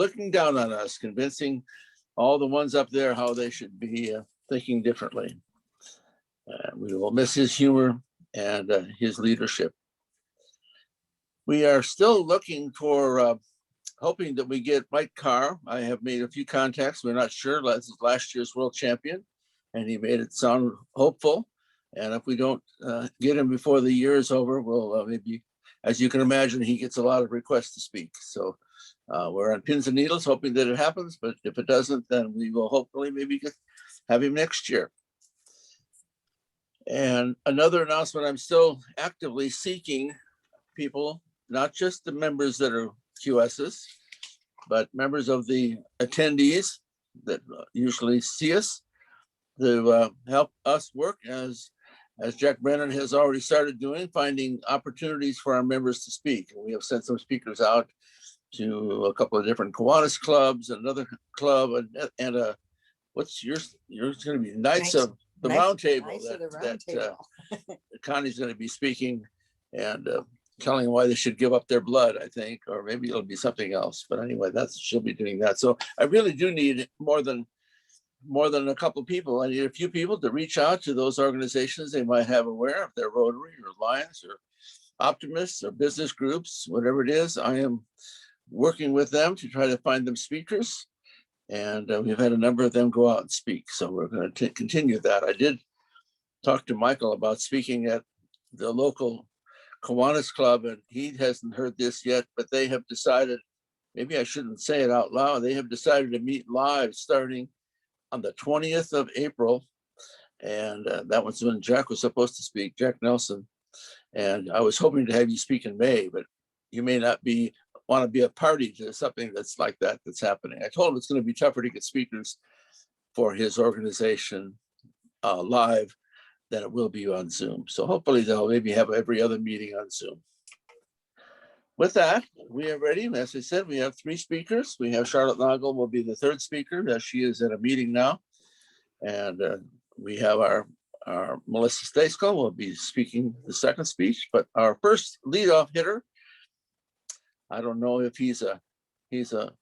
looking down on us, convincing all the ones up there how they should be thinking differently. We will miss his humor and his leadership. We are still looking for, hoping that we get Mike Carr. I have made a few contacts. We're not sure. Last year's world champion, and he made it sound hopeful. And if we don't get him before the year is over, we'll maybe, as you can imagine, he gets a lot of requests to speak. So we're on pins and needles hoping that it happens, but if it doesn't, then we will hopefully maybe have him next year. And another announcement, I'm still actively seeking people, not just the members that are QSs, but members of the attendees that usually see us to help us work as Jack Brennan has already started doing, finding opportunities for our members to speak. We have sent some speakers out to a couple of different Kiwanis clubs, another club, and what's yours? Yours going to be Knights of the Round Table. That Connie's going to be speaking and telling them why they should give up their blood, I think, or maybe it'll be something else. But anyway, she'll be doing that. So I really do need more than a couple of people. I need a few people to reach out to those organizations they might have aware of, their Rotary or Lions or Optimists or business groups, whatever it is. I am working with them to try to find them speakers. And we've had a number of them go out and speak. So we're going to continue that. I did talk to Michael about speaking at the local Kiwanis Club, and he hasn't heard this yet, but they have decided, maybe I shouldn't say it out loud, they have decided to meet live starting on the 20th of April. And that was when Jack was supposed to speak, Jack Nelson. And I was hoping to have you speak in May, but you may not want to be a party to something that's like that's happening. I told him it's going to be tougher to get speakers for his organization live than it will be on Zoom. So hopefully they'll maybe have every other meeting on Zoom. With that, we are ready. As I said, we have 3 speakers. We have Charlotte Naugle will be the 3rd speaker, as she is at a meeting now. And we have our Melissa Stejskal will be speaking the 2nd speech, but our first leadoff hitter, I don't know if he's a who's the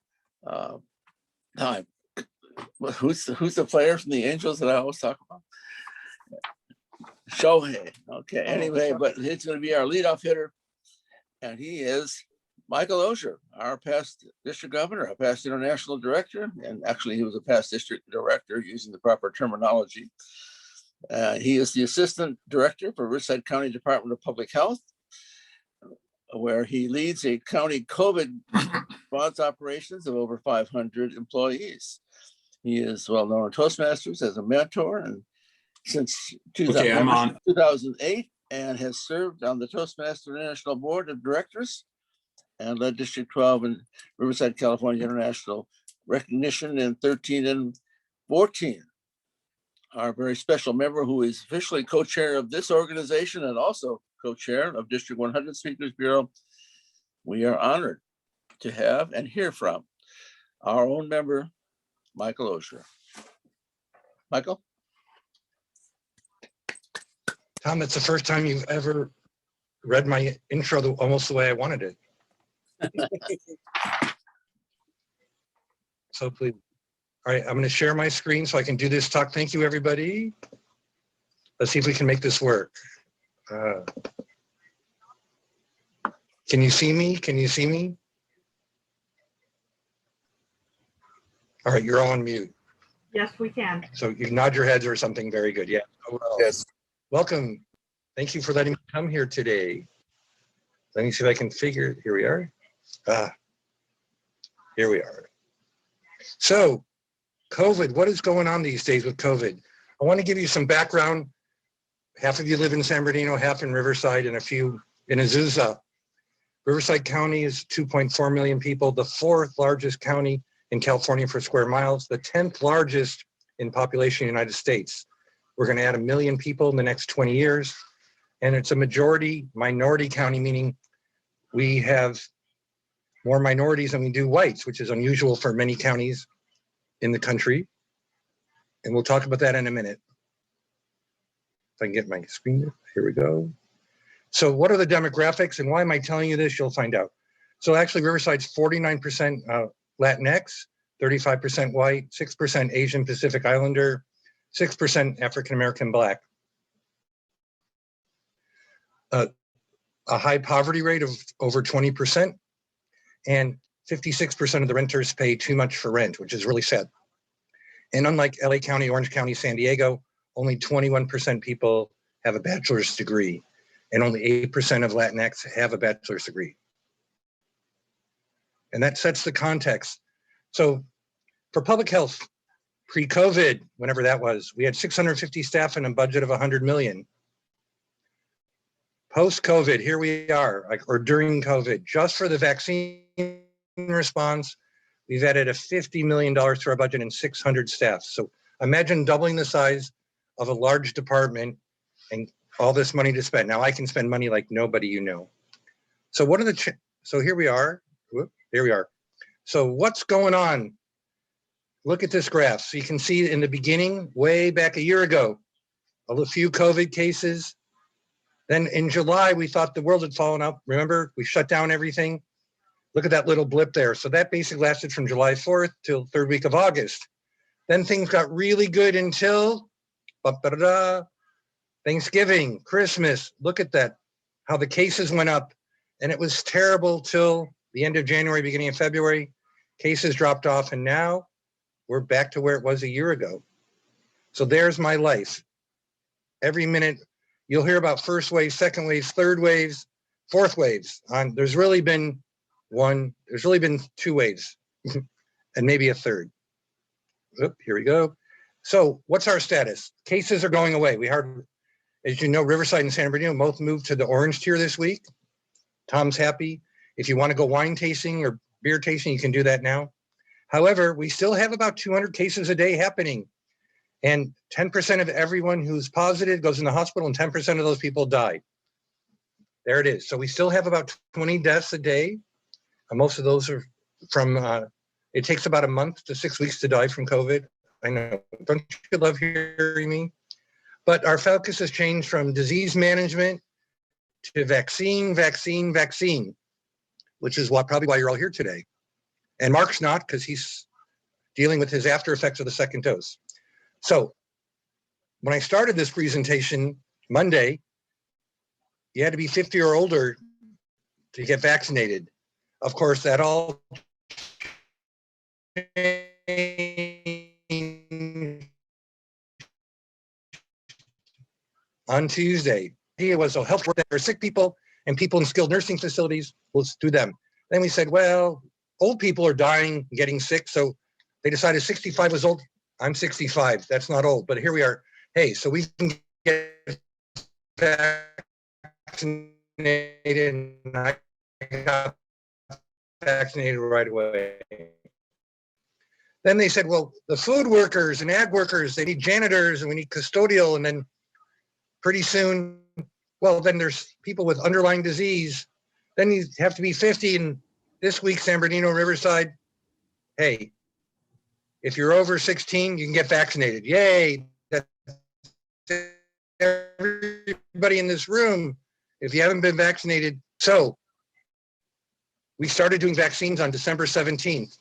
player from the Angels that I always talk about? Shohei. Okay, anyway, but it's going to be our leadoff hitter. And he is Michael Osur, our past district governor, our past international director. And actually he was a past district director using the proper terminology. He is the assistant director for Riverside County Department of Public Health, where he leads a county COVID response operations of over 500 employees. He is well known in Toastmasters as a mentor, and since 2008, and has served on the Toastmaster International Board of Directors and led District 12 in Riverside, California International recognition in 13 and 14. Our very special member, who is officially co-chair of this organization and also co-chair of District 100 Speakers Bureau, we are honored to have and hear from our own member, Michael Osur. Michael? Tom, it's the first time you've ever read my intro almost the way I wanted it. So please. All right, I'm going to share my screen so I can do this talk. Thank you, everybody. Let's see if we can make this work. Can you see me? Can you see me? All right, you're all on mute. Yes, we can. So you nod your heads or something. Very good. Yeah. Yes. Welcome. Thank you for letting me come here today. Let me see if I can figure. Here we are. Here we are. So COVID, what is going on these days with COVID? I want to give you some background. Half of you live in San Bernardino, half in Riverside, and a few in Azusa. Riverside County is 2.4 million people, the 4th largest county in California for square miles, the 10th largest in population in the United States. We're going to add 1 million people in the next 20 years. And it's a minority county, meaning we have more minorities than we do whites, which is unusual for many counties in the country. And we'll talk about that in a minute. If I can get my screen, here we go. So what are the demographics and why am I telling you this? You'll find out. So actually Riverside's 49% Latinx, 35% white, 6% Asian Pacific Islander, 6% African American Black. A high poverty rate of over 20%, and 56% of the renters pay too much for rent, which is really sad. And unlike LA County, Orange County, San Diego, only 21% people have a bachelor's degree, and only 8% of Latinx have a bachelor's degree. And that sets the context. So for public health, pre-COVID, whenever that was, we had 650 staff and a budget of 100 million. Post-COVID, here we are, or during COVID, just for the vaccine response, we've added a $50 million to our budget and 600 staff. So imagine doubling the size of a large department and all this money to spend. Now I can spend money like nobody you know. So what are the, so here we are, here we are. So what's going on? Look at this graph. So you can see in the beginning, way back a year ago, a few COVID cases. Then in July, we thought the world had fallen up. Remember, we shut down everything. Look at that little blip there. So that basically lasted from July 4th till third week of August. Then things got really good until Thanksgiving, Christmas. Look at that, how the cases went up. And it was terrible till the end of January, beginning of February. Cases dropped off, and now we're back to where it was a year ago. So there's my life. Every minute, you'll hear about first waves, second waves, third waves, fourth waves. There's really been two waves and maybe a third. Oop, here we go. So what's our status? Cases are going away. We heard, as you know, Riverside and San Bernardino both moved to the orange tier this week. Tom's happy. If you want to go wine tasting or beer tasting, you can do that now. However, we still have about 200 cases a day happening. And 10% of everyone who's positive goes in the hospital, and 10% of those people die. There it is. So we still have about 20 deaths a day. And most of those are from, it takes about a month to 6 weeks to die from COVID. I know, don't you love hearing me? But our focus has changed from disease management to vaccine, which is probably why you're all here today. And Mark's not, because he's dealing with his after effects of the second dose. So when I started this presentation Monday, you had to be 50 or older to get vaccinated. Of course, that all on Tuesday. The idea was, so health workers for sick people and people in skilled nursing facilities, we'll do them. Then we said, well, old people are dying, getting sick. So they decided 65 was old. I'm 65, that's not old, but here we are. Hey, so we can get vaccinated, and I got vaccinated right away. Then they said, well, the food workers and ag workers, they need janitors and we need custodial. And then pretty soon, well, then there's people with underlying disease. Then you have to be 50. And this week, San Bernardino, Riverside, hey, if you're over 16, you can get vaccinated. Yay. That's everybody in this room, if you haven't been vaccinated. So we started doing vaccines on December 17th.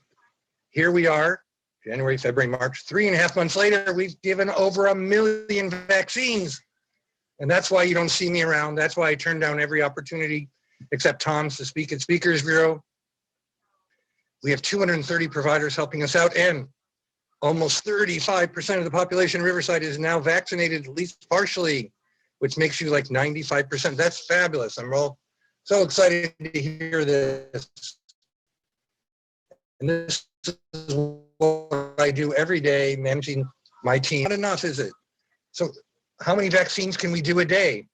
Here we are, January, February, March, 3.5 months later, we've given over 1 million vaccines. And that's why you don't see me around. That's why I turn down every opportunity except Tom's to speak at Speakers Bureau. We have 230 providers helping us out, and almost 35% of the population in Riverside is now vaccinated, at least partially, which makes you like 95%. That's fabulous. I'm all so excited to hear this. And this is what I do every day, managing my team. Not enough, is it? So how many vaccines can we do a day?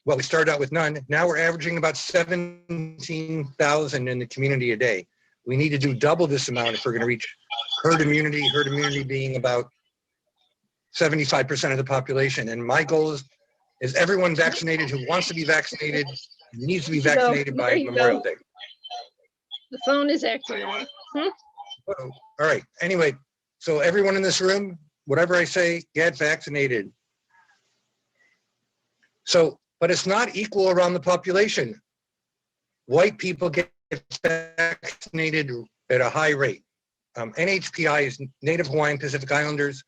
Well, we started out with none. Now we're averaging about 17,000 in the community a day. We need to do double this amount if we're going to reach herd immunity being about 75% of the population. And my goal is everyone vaccinated who wants to be vaccinated, needs to be vaccinated by Memorial Day. The phone is acting up. All right. Anyway, so everyone in this room, whatever I say, get vaccinated. So, but it's not equal around the population. White people get vaccinated at a high rate. NHPI is Native Hawaiian Pacific Islanders.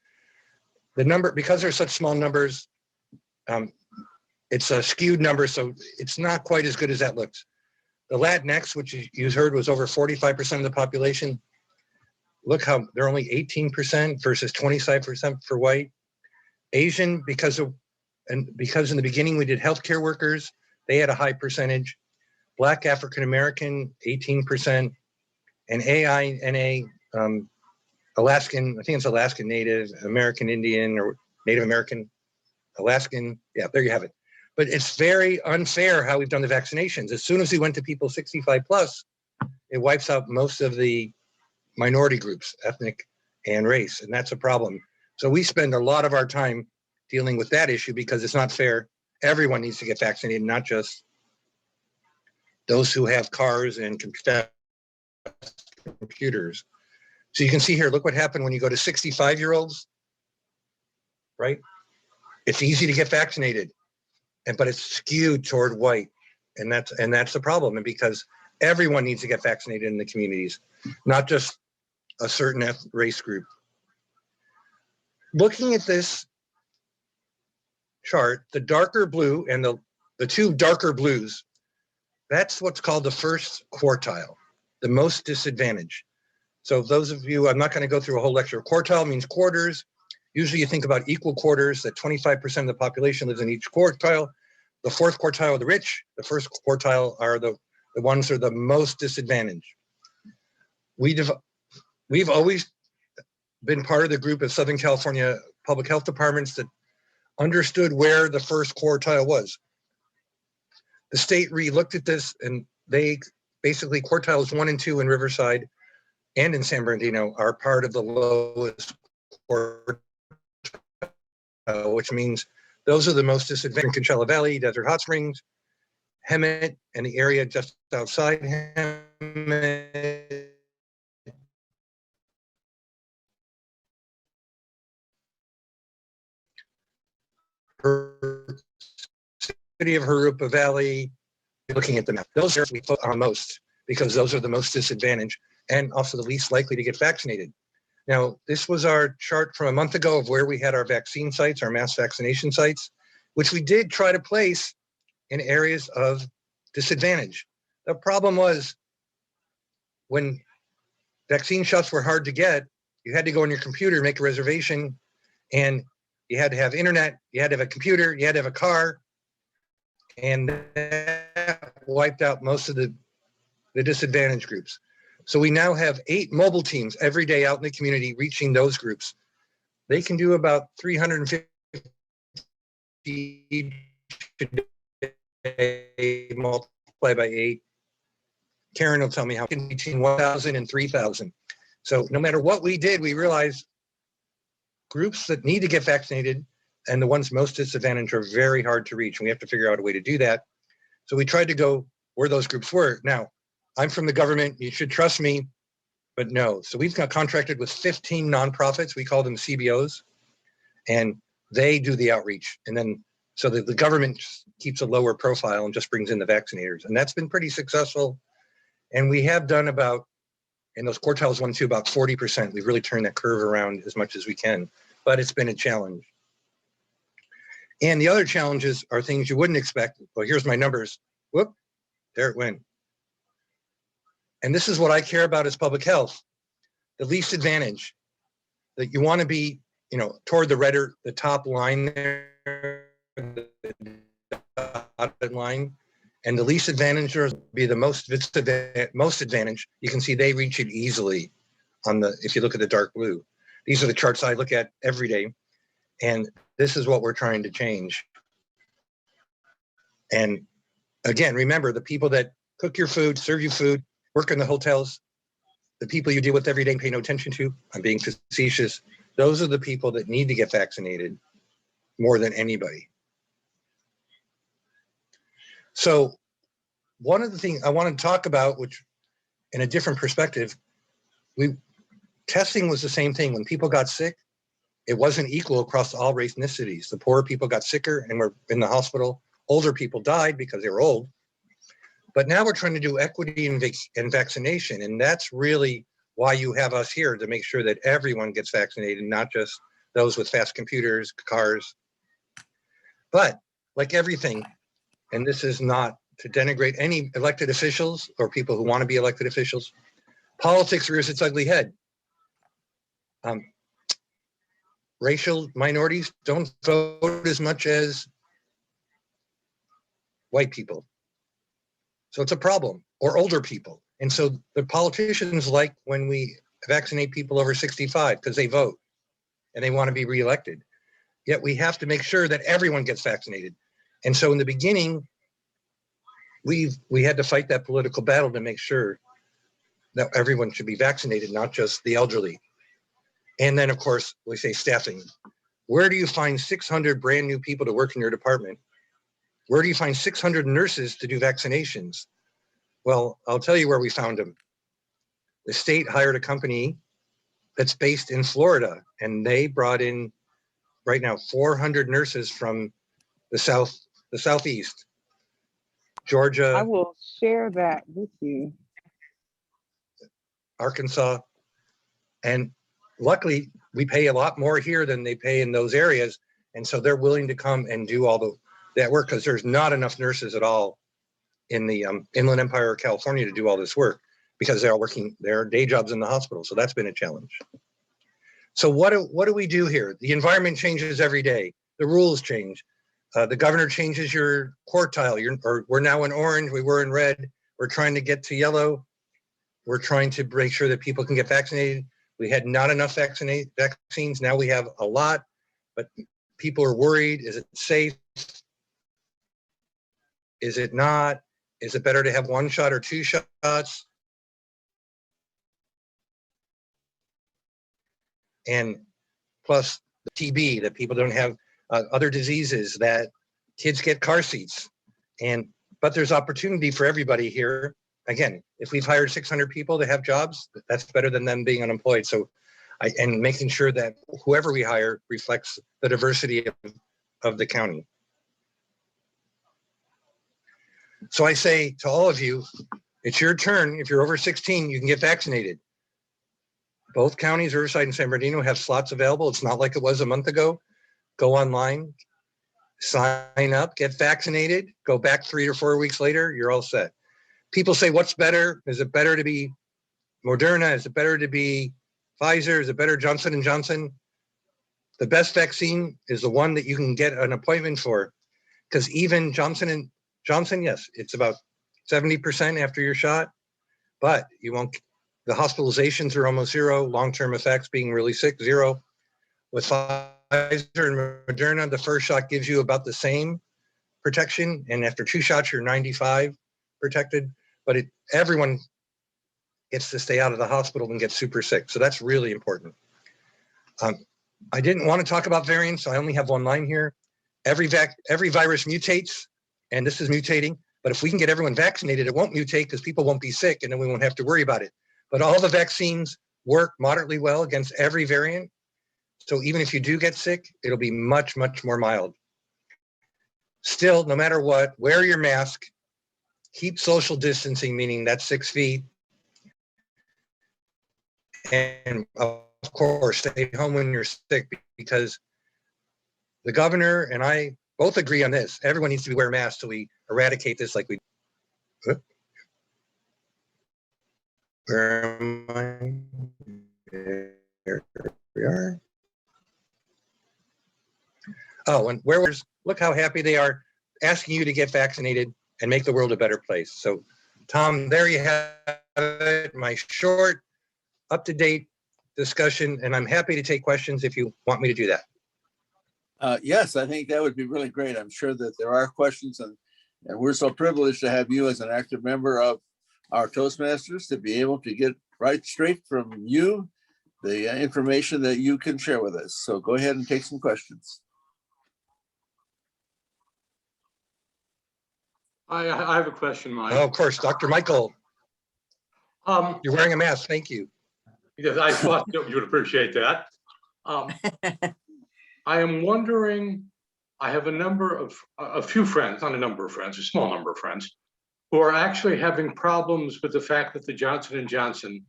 The number, because there's such small numbers, it's a skewed number, so it's not quite as good as that looks. The Latinx, which you heard was over 45% of the population. Look how they're only 18% versus 25% for white. Asian, because in the beginning we did healthcare workers, they had a high percentage. Black African American, 18%, and AINA, Alaskan, I think it's Alaskan Native, American Indian, or Native American, Alaskan, yeah, there you have it. But it's very unfair how we've done the vaccinations. As soon as we went to people 65 plus, it wipes out most of the minority groups, ethnic and race, and that's a problem. So we spend a lot of our time dealing with that issue because it's not fair. Everyone needs to get vaccinated, not just those who have cars and computers. So you can see here, look what happened when you go to 65-year-olds, right? It's easy to get vaccinated, but it's skewed toward white. And that's the problem. And because everyone needs to get vaccinated in the communities, not just a certain race group. Looking at this chart, the darker blue and the two darker blues, that's what's called the first quartile, the most disadvantaged. So those of you, I'm not going to go through a whole lecture. Quartile means quarters. Usually you think about equal quarters, that 25% of the population lives in each quartile. The fourth quartile are the rich. The first quartile are the ones that are the most disadvantaged. We've always been part of the group of Southern California public health departments that understood where the first quartile was. The state re-looked at this, and they basically, quartiles 1 and 2 in Riverside and in San Bernardino are part of the lowest quartile, which means those are the most disadvantaged. Coachella Valley, Desert Hot Springs, Hemet, and the area just outside Hemet. City of Harupa Valley, looking at the map. Those are we focus on most because those are the most disadvantaged and also the least likely to get vaccinated. Now, this was our chart from a month ago of where we had our vaccine sites, our mass vaccination sites, which we did try to place in areas of disadvantage. The problem was when vaccine shots were hard to get, you had to go on your computer, make a reservation, and you had to have internet, you had to have a computer, you had to have a car, and that wiped out most of the disadvantaged groups. So we now have 8 mobile teams every day out in the community reaching those groups. They can do about 350 each day, multiply by 8. Karen will tell me how between 1,000 and 3,000. So no matter what we did, we realized groups that need to get vaccinated and the ones most disadvantaged are very hard to reach. And we have to figure out a way to do that. So we tried to go where those groups were. Now, I'm from the government. You should trust me, but no. So we've got contracted with 15 nonprofits. We call them CBOs, and they do the outreach. And then so that the government keeps a lower profile and just brings in the vaccinators. And that's been pretty successful. And we have done about, in those quartiles 1 to about 40%. We've really turned that curve around as much as we can, but it's been a challenge. And the other challenges are things you wouldn't expect. Well, here's my numbers. Whoop, there it went. And this is what I care about as public health. The least advantage, that you want to be, toward the redder, the top line there, the dotted line, and the least advantage will be the most advantage. You can see they reach it easily if you look at the dark blue. These are the charts I look at every day. And this is what we're trying to change. And again, remember the people that cook your food, serve you food, work in the hotels, the people you deal with every day and pay no attention to, I'm being facetious, those are the people that need to get vaccinated more than anybody. So one of the things I want to talk about, which in a different perspective, testing was the same thing. When people got sick, it wasn't equal across all race ethnicities. The poorer people got sicker and were in the hospital. Older people died because they were old. But now we're trying to do equity and vaccination. And that's really why you have us here, to make sure that everyone gets vaccinated, not just those with fast computers, cars. But like everything, and this is not to denigrate any elected officials or people who want to be elected officials, politics rears its ugly head. Racial minorities don't vote as much as white people. So it's a problem, or older people. And so the politicians like when we vaccinate people over 65 because they vote and they want to be reelected. Yet we have to make sure that everyone gets vaccinated. And so in the beginning, we had to fight that political battle to make sure that everyone should be vaccinated, not just the elderly. And then, of course, we say staffing. Where do you find 600 brand new people to work in your department? Where do you find 600 nurses to do vaccinations? Well, I'll tell you where we found them. The state hired a company that's based in Florida, and they brought in right now 400 nurses from the southeast, I Georgia, will share that with you. Arkansas, and luckily we pay a lot more here than they pay in those areas, and so they're willing to come and do all that work, because there's not enough nurses at all in the Inland Empire of California to do all this work, because they're all working their day jobs in the hospital. So that's been a challenge. So what do we do here? The environment changes every day. The rules change. The governor changes your quartile. We're now in orange. We were in red. We're trying to get to yellow. We're trying to make sure that people can get vaccinated. We had not enough vaccines. Now we have a lot, but people are worried. Is it safe? Is it not? Is it better to have one shot or two shots? And plus the TB, that people don't have other diseases, that kids get car seats. But there's opportunity for everybody here. Again, if we've hired 600 people to have jobs, that's better than them being unemployed. So, and making sure that whoever we hire reflects the diversity of the county. So I say to all of you, it's your turn. If you're over 16, you can get vaccinated. Both counties, Riverside and San Bernardino, have slots available. It's not like it was a month ago. Go online, sign up, get vaccinated, go back 3 or 4 weeks later, you're all set. People say, what's better? Is it better to be Moderna? Is it better to be Pfizer? Is it better Johnson & Johnson? The best vaccine is the one that you can get an appointment for, because even Johnson, yes, it's about 70% after your shot, but you won't. The hospitalizations are almost zero. Long-term effects, being really sick, zero. With Pfizer and Moderna, the first shot gives you about the same protection, and after 2 shots, you're 95 protected. But everyone gets to stay out of the hospital and get super sick, so that's really important. I didn't want to talk about variants, so I only have one line here. Every virus mutates, and this is mutating. But if we can get everyone vaccinated, it won't mutate because people won't be sick, and then we won't have to worry about it. But all the vaccines work moderately well against every variant. So even if you do get sick, it'll be much, much more mild. Still, no matter what, wear your mask, keep social distancing, meaning that's 6 feet. And of course, stay home when you're sick, because the governor and I both agree on this. Everyone needs to be wearing masks so we eradicate this like we. Where am I? There we are. Oh, and look how happy they are, asking you to get vaccinated and make the world a better place. So, Tom, there you have it, my short, up-to-date discussion, and I'm happy to take questions if you want me to do that. Yes, I think that would be really great. I'm sure that there are questions, and we're so privileged to have you as an active member of our Toastmasters to be able to get right straight from you the information that you can share with us. So go ahead and take some questions. I have a question, Mike. Oh, of course, Dr. Michael, you're wearing a mask. Thank you. Yes, I thought you would appreciate that. I am wondering, I have a few friends, not a number of friends, a small number of friends, who are actually having problems with the fact that the Johnson & Johnson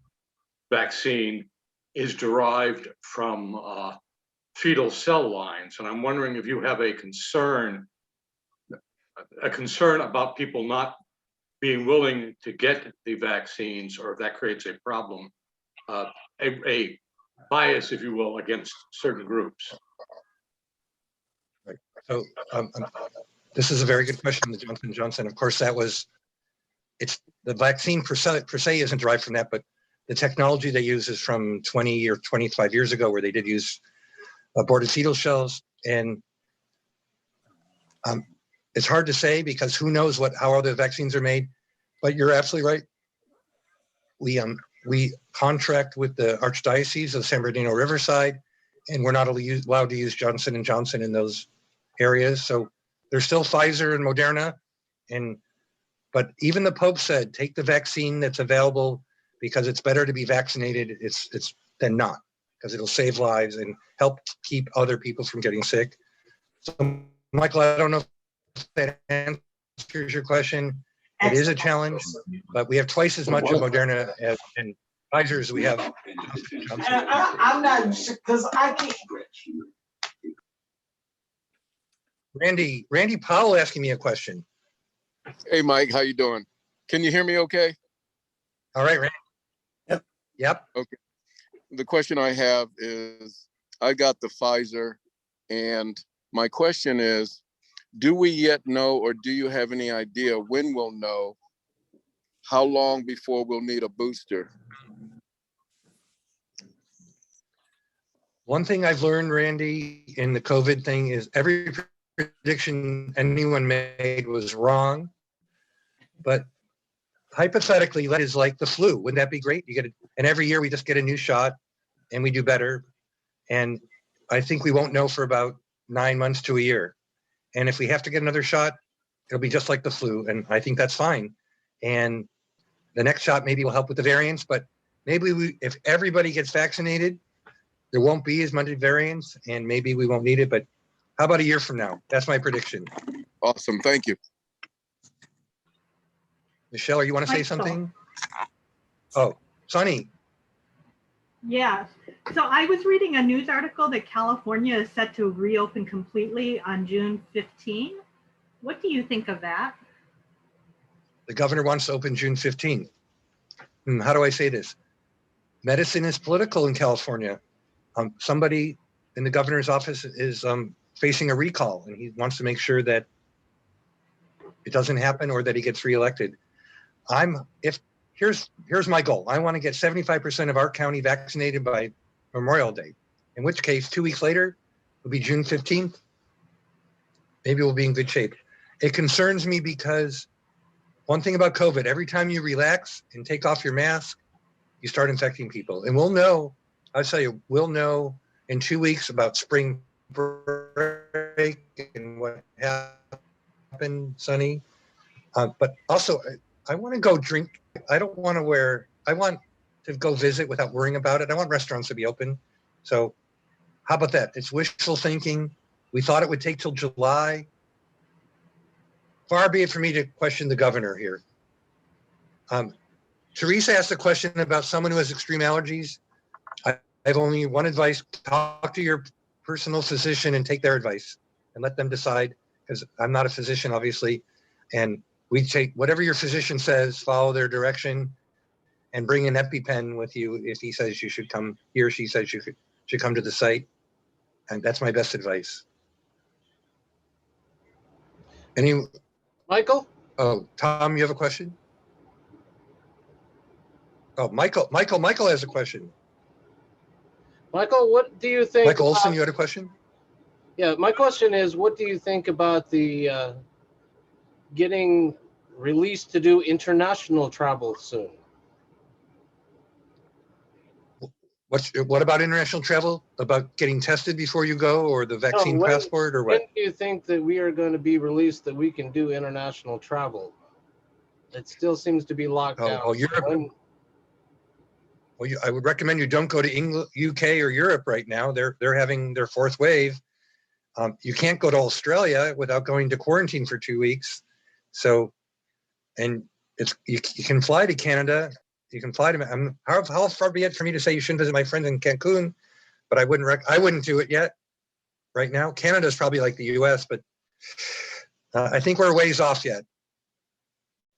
vaccine is derived from fetal cell lines. And I'm wondering if you have a concern about people not being willing to get the vaccines, or if that creates a problem, a bias, if you will, against certain groups. Right. So this is a very good question, the Johnson & Johnson. Of course, it's the vaccine per se isn't derived from that, but the technology they use is from 20 or 25 years ago, where they did use aborted fetal cells. And it's hard to say because who knows how other vaccines are made, but you're absolutely right. We contract with the Archdiocese of San Bernardino Riverside, and we're not allowed to use Johnson & Johnson in those areas. So there's still Pfizer and Moderna, but even the Pope said, take the vaccine that's available because it's better to be vaccinated than not, because it'll save lives and help keep other people from getting sick. So, Michael, I don't know if that answers your question. It is a challenge, but we have twice as much of Moderna and Pfizer as we have Johnson & Johnson. I'm not, because I can't. Randy Powell asking me a question. Hey, Mike, how you doing? Can you hear me okay? All right, Randy. Yep. Okay. The question I have is, I got the Pfizer, and my question is, do we yet know, or do you have any idea when we'll know how long before we'll need a booster? One thing I've learned, Randy, in the COVID thing is every prediction anyone made was wrong. But hypothetically, that is like the flu. Wouldn't that be great? And every year we just get a new shot and we do better. And I think we won't know for about 9 months to a year. And if we have to get another shot, it'll be just like the flu. And I think that's fine. And the next shot maybe will help with the variants, but maybe if everybody gets vaccinated, there won't be as many variants and maybe we won't need it. But how about a year from now? That's my prediction. Awesome, thank you. Michelle, you want to say something? Oh, Sonny. Yeah, so I was reading a news article that California is set to reopen completely on June 15. What do you think of that? The governor wants to open June 15th. How do I say this? Medicine is political in California. Somebody in the governor's office is facing a recall, and he wants to make sure that it doesn't happen or that he gets reelected. Here's my goal. I want to get 75% of our county vaccinated by Memorial Day, in which case 2 weeks later will be June 15th. Maybe we'll be in good shape. It concerns me because one thing about COVID, every time you relax and take off your mask, you start infecting people. And we'll know, I'll tell you, we'll know in 2 weeks about spring break and what happened, Sonny. But also, I want to go drink. I want to go visit without worrying about it. I want restaurants to be open. So how about that? It's wishful thinking. We thought it would take till July. Far be it for me to question the governor here. Teresa asked a question about someone who has extreme allergies. I have only one advice: talk to your personal physician and take their advice and let them decide, because I'm not a physician, obviously. And we take whatever your physician says, follow their direction, and bring an EpiPen with you if he says you should come, he or she says you should come to the site. And that's my best advice. Michael? Oh, Tom, you have a question? Oh, Michael has a question. Michael, what do you think? Michael Olson, you had a question? Yeah, my question is, what do you think about the getting released to do international travel soon? What about international travel? About getting tested before you go, or the vaccine passport, or what? When do you think that we are going to be released that we can do international travel? It still seems to be locked down. Oh, Europe. Well, I would recommend you don't go to England, UK, or Europe right now. They're having their fourth wave. You can't go to Australia without going to quarantine for 2 weeks. So, and you can fly to Canada You can fly to, how far be it for me to say you shouldn't visit my friends in Cancun, but I wouldn't do it yet right now. Canada's probably like the US, but I think we're a ways off yet.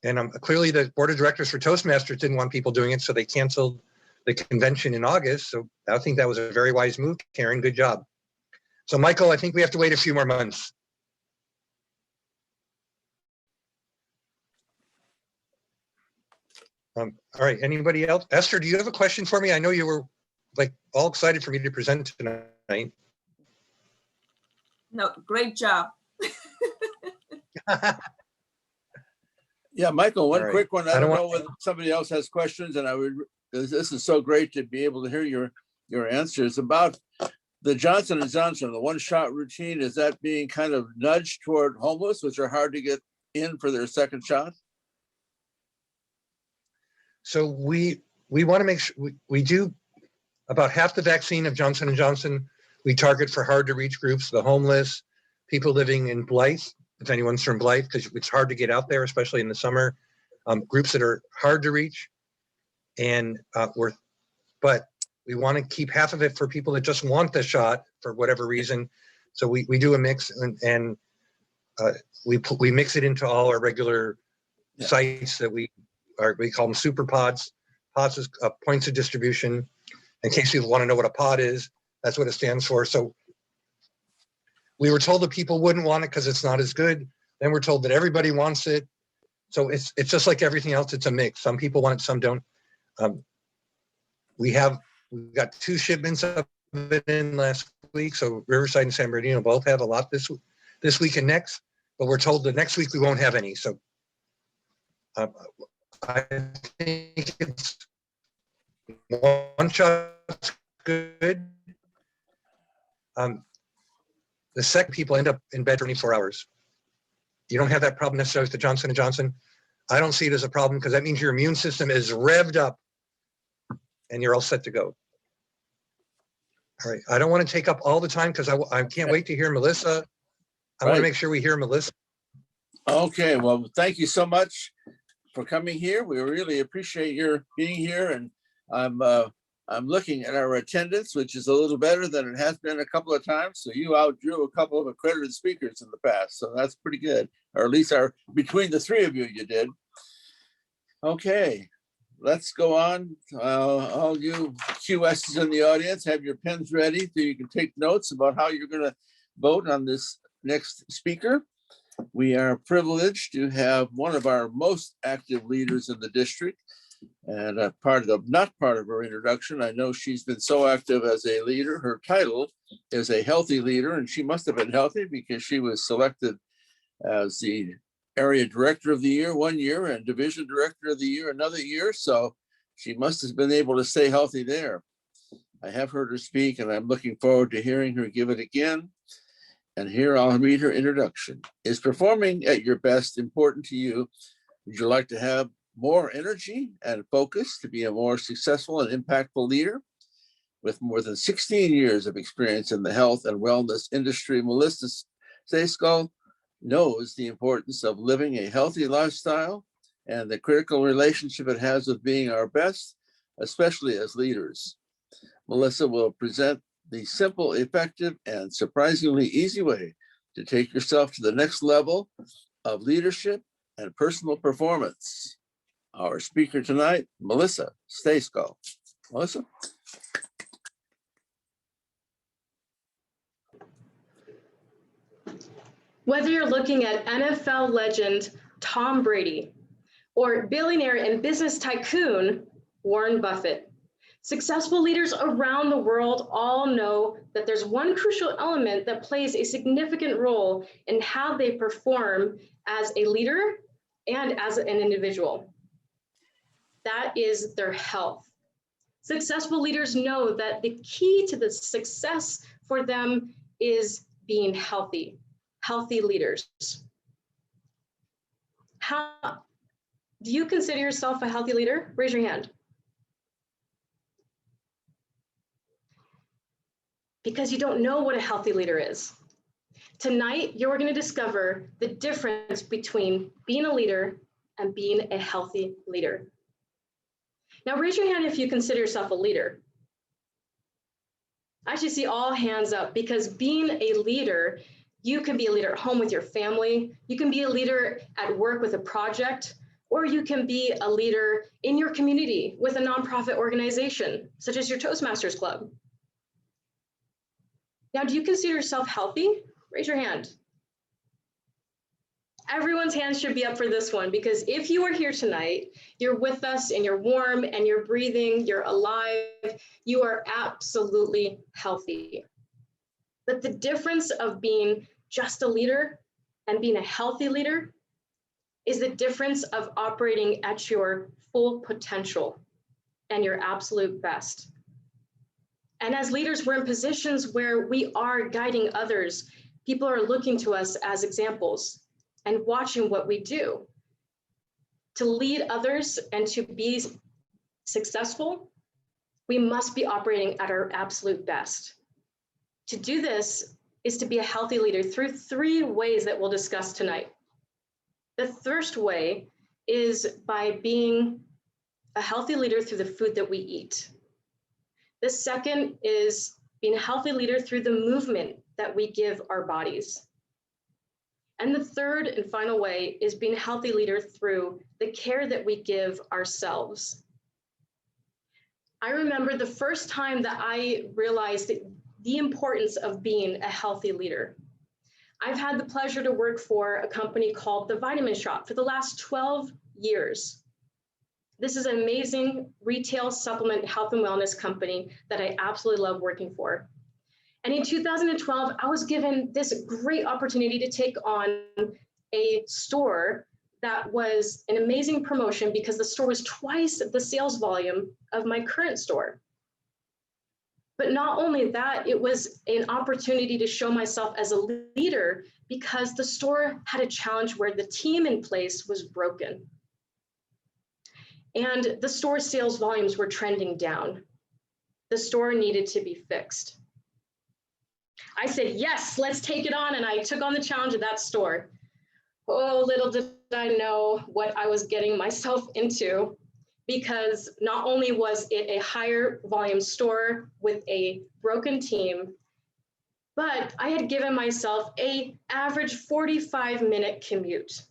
And clearly the board of directors for Toastmasters didn't want people doing it, so they canceled the convention in August. So I think that was a very wise move, Karen. Good job. So Michael, I think we have to wait a few more months. All right, anybody else? Esther, do you have a question for me? I know you were like all excited for me to present tonight. No, great job. Yeah, Michael, one All right. quick one. I I don't don't know whether somebody else has questions, and this is so great to be able to hear your answers about the Johnson & Johnson, the one-shot routine. Is that being kind of nudged toward homeless, which are hard to get in for their second shot? So we want to make sure we do about half the vaccine of Johnson & Johnson. We target for hard to reach groups, the homeless, people living in Blythe, if anyone's from Blythe, because it's hard to get out there, especially in the summer, groups that are hard to reach. And but we want to keep half of it for people that just want the shot for whatever reason. So we do a mix and we mix it into all our regular sites that we call them super pods. Pods is points of distribution. In case people want to know what a pod is, that's what it stands for. So we were told that people wouldn't want it because it's not as good. Then we're told that everybody wants it. So it's just like everything else. It's a mix. Some people want it, some don't. We've got 2 shipments of it in last week. So Riverside and San Bernardino both have a lot this week and next. But we're told that next week we won't have any. So I think it's one shot's good. The second people end up in bed for 24 hours. You don't have that problem necessarily with the Johnson & Johnson. I don't see it as a problem because that means your immune system is revved up and you're all set to go. All right, I don't want to take up all the time because I can't wait to hear Melissa. I want to make sure we hear Melissa. Okay, well, thank you so much for coming here. We really appreciate your being here, and I'm looking at our attendance, which is a little better than it has been a couple of times. So you outdrew a couple of accredited speakers in the past, so that's pretty good. Or at least between the 3 of you, you did. Okay, let's go on. All you QSs in the audience, have your pens ready so you can take notes about how you're going to vote on this next speaker. We are privileged to have one of our most active leaders in the district, and not part of her introduction. I know she's been so active as a leader. Her title is a healthy leader, and she must have been healthy because she was selected as the area director of the year one year and division director of the year another year. So she must have been able to stay healthy there. I have heard her speak, and I'm looking forward to hearing her give it again. And here I'll read her introduction. Is performing at your best important to you? Would you like to have more energy and focus to be a more successful and impactful leader? With more than 16 years of experience in the health and wellness industry, Melissa Stejskal knows the importance of living a healthy lifestyle and the critical relationship it has with being our best, especially as leaders. Melissa will present the simple, effective, and surprisingly easy way to take yourself to the next level of leadership and personal performance. Our speaker tonight, Melissa Stejskal. Melissa? Whether you're looking at NFL legend Tom Brady or billionaire and business tycoon Warren Buffett, successful leaders around the world all know that there's one crucial element that plays a significant role in how they perform as a leader and as an individual. That is their health. Successful leaders know that the key to the success for them is being healthy. Healthy leaders. How do you consider yourself a healthy leader? Raise your hand. Because you don't know what a healthy leader is. Tonight, you're going to discover the difference between being a leader and being a healthy leader. Now raise your hand if you consider yourself a leader. I actually see all hands up, because being a leader, you can be a leader at home with your family, you can be a leader at work with a project, or you can be a leader in your community with a nonprofit organization, such as your Toastmasters club. Now, do you consider yourself healthy? Raise your hand. Everyone's hand should be up for this one, because if you are here tonight, you're with us and you're warm and you're breathing, you're alive, you are absolutely healthy. But the difference of being just a leader and being a healthy leader is the difference of operating at your full potential and your absolute best. And as leaders, we're in positions where we are guiding others. People are looking to us as examples and watching what we do. To lead others and to be successful, we must be operating at our absolute best. To do this is to be a healthy leader through 3 ways that we'll discuss tonight. The first way is by being a healthy leader through the food that we eat. The second is being a healthy leader through the movement that we give our bodies. And the third and final way is being a healthy leader through the care that we give ourselves. I remember the first time that I realized the importance of being a healthy leader. I've had the pleasure to work for a company called The Vitamin Shop for the last 12 years. This is an amazing retail supplement health and wellness company that I absolutely love working for. And in 2012, I was given this great opportunity to take on a store that was an amazing promotion, because the store was twice the sales volume of my current store. But not only that, it was an opportunity to show myself as a leader, because the store had a challenge where the team in place was broken. And the store sales volumes were trending down. The store needed to be fixed. I said, yes, let's take it on. And I took on the challenge of that store. Oh, little did I know what I was getting myself into, because not only was it a higher volume store with a broken team, but I had given myself an average 45-minute commute.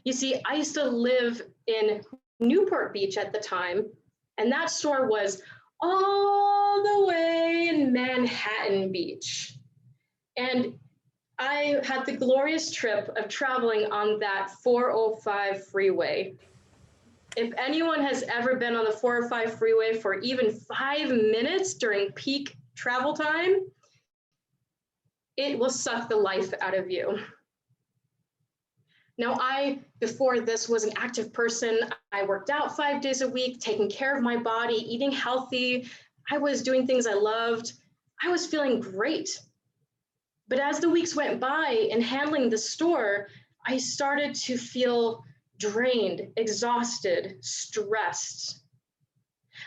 You see, I used to live in Newport Beach at the time, and that store was all the way in Manhattan Beach. And I had the glorious trip of traveling on that 405 freeway. If anyone has ever been on the 405 freeway for even 5 minutes during peak travel time, it will suck the life out of you. Now, before this, was an active person. I worked out 5 days a week, taking care of my body, eating healthy. I was doing things I loved. I was feeling great. But as the weeks went by and handling the store, I started to feel drained, exhausted, stressed.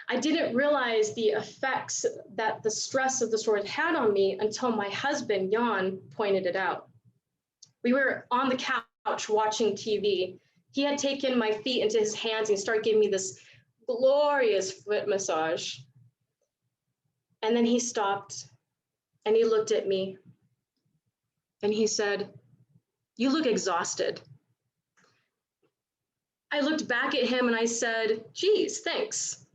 I didn't realize the effects that the stress of the store had on me until my husband, Jan, pointed it out. We were on the couch watching TV. He had taken my feet into his hands and started giving me this glorious foot massage. And then he stopped and he looked at me and he said, "You look exhausted." I looked back at him and I said, "Geez, thanks."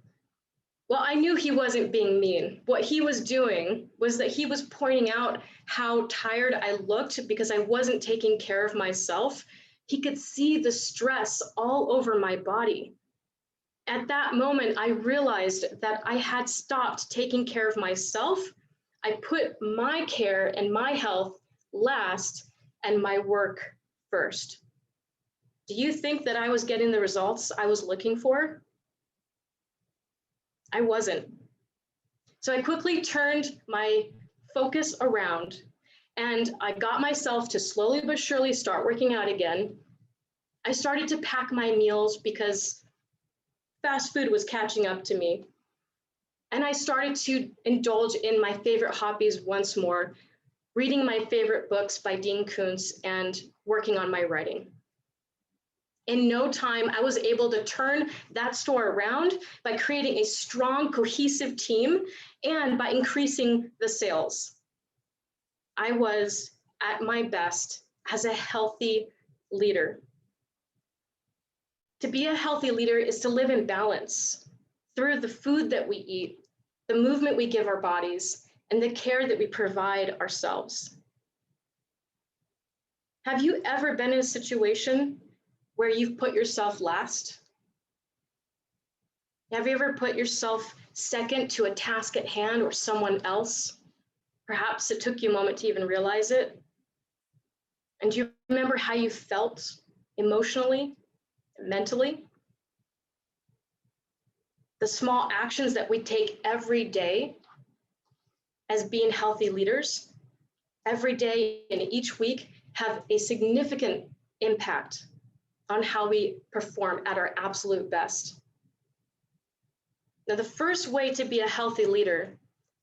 Well, I knew he wasn't being mean. What he was doing was that he was pointing out how tired I looked because I wasn't taking care of myself. He could see the stress all over my body. At that moment, I realized that I had stopped taking care of myself. I put my care and my health last and my work first. Do you think that I was getting the results I was looking for? I wasn't. So I quickly turned my focus around and I got myself to slowly but surely start working out again. I started to pack my meals because fast food was catching up to me. And I started to indulge in my favorite hobbies once more, reading my favorite books by Dean Koontz and working on my writing. In no time, I was able to turn that store around by creating a strong, cohesive team and by increasing the sales. I was at my best as a healthy leader. To be a healthy leader is to live in balance through the food that we eat, the movement we give our bodies, and the care that we provide ourselves. Have you ever been in a situation where you've put yourself last? Have you ever put yourself second to a task at hand or someone else? Perhaps it took you a moment to even realize it. And do you remember how you felt emotionally, mentally? The small actions that we take every day as being healthy leaders, every day and each week, have a significant impact on how we perform at our absolute best. Now, the first way to be a healthy leader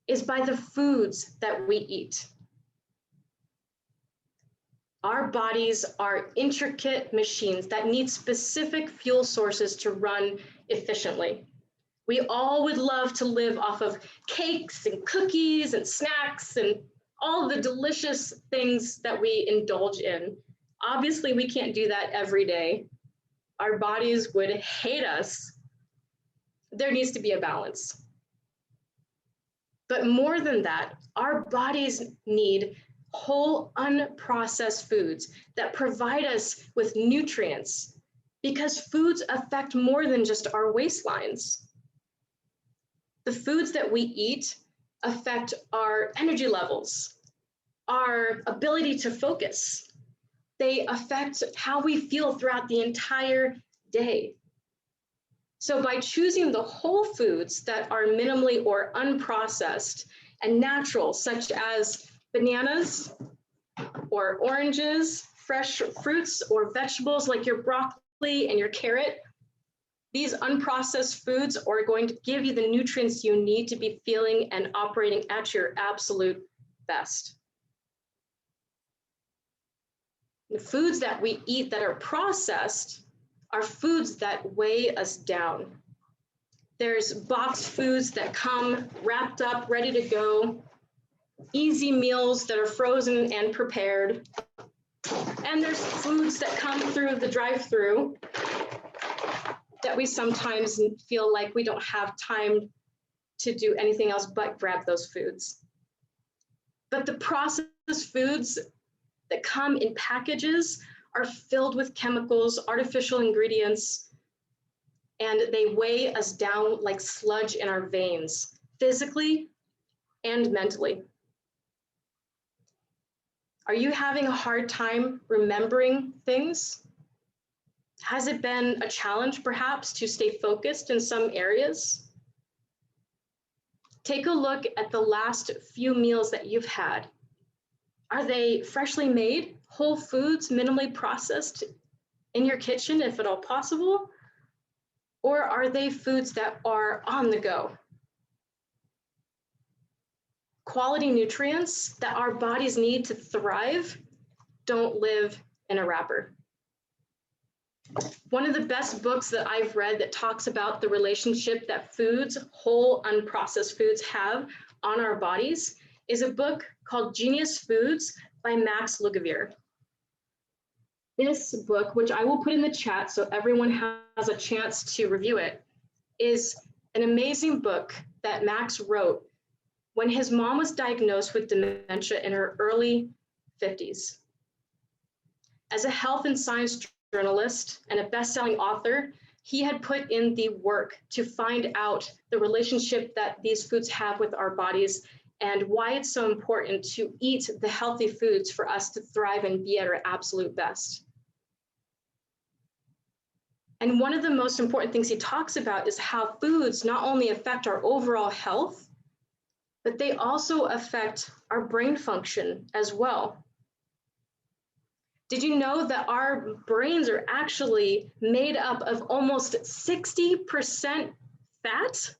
is by the foods that we eat. Our bodies are intricate machines that need specific fuel sources to run efficiently. We all would love to live off of cakes and cookies and snacks and all the delicious things that we indulge in. Obviously, we can't do that every day. Our bodies would hate us. There needs to be a balance. But more than that, our bodies need whole, unprocessed foods that provide us with nutrients, because foods affect more than just our waistlines. The foods that we eat affect our energy levels, our ability to focus. They affect how we feel throughout the entire day. So by choosing the whole foods that are minimally or unprocessed and natural, such as bananas or oranges, fresh fruits or vegetables like your broccoli and your carrot, these unprocessed foods are going to give you the nutrients you need to be feeling and operating at your absolute best. The foods that we eat that are processed are foods that weigh us down. There's boxed foods that come wrapped up, ready to go, easy meals that are frozen and prepared. And there's foods that come through the drive-through that we sometimes feel like we don't have time to do anything else but grab those foods. But the processed foods that come in packages are filled with chemicals, artificial ingredients, and they weigh us down like sludge in our veins, physically and mentally. Are you having a hard time remembering things? Has it been a challenge, perhaps, to stay focused in some areas? Take a look at the last few meals that you've had. Are they freshly made, whole foods, minimally processed in your kitchen, if at all possible? Or are they foods that are on the go? Quality nutrients that our bodies need to thrive don't live in a wrapper. One of the best books that I've read that talks about the relationship that foods, whole unprocessed foods, have on our bodies is a book called Genius Foods by Max Lugavere. This book, which I will put in the chat so everyone has a chance to review it, is an amazing book that Max wrote when his mom was diagnosed with dementia in her early 50s. As a health and science journalist and a best-selling author, he had put in the work to find out the relationship that these foods have with our bodies and why it's so important to eat the healthy foods for us to thrive and be at our absolute best. And one of the most important things he talks about is how foods not only affect our overall health, but they also affect our brain function as well. Did you know that our brains are actually made up of almost 60% fat?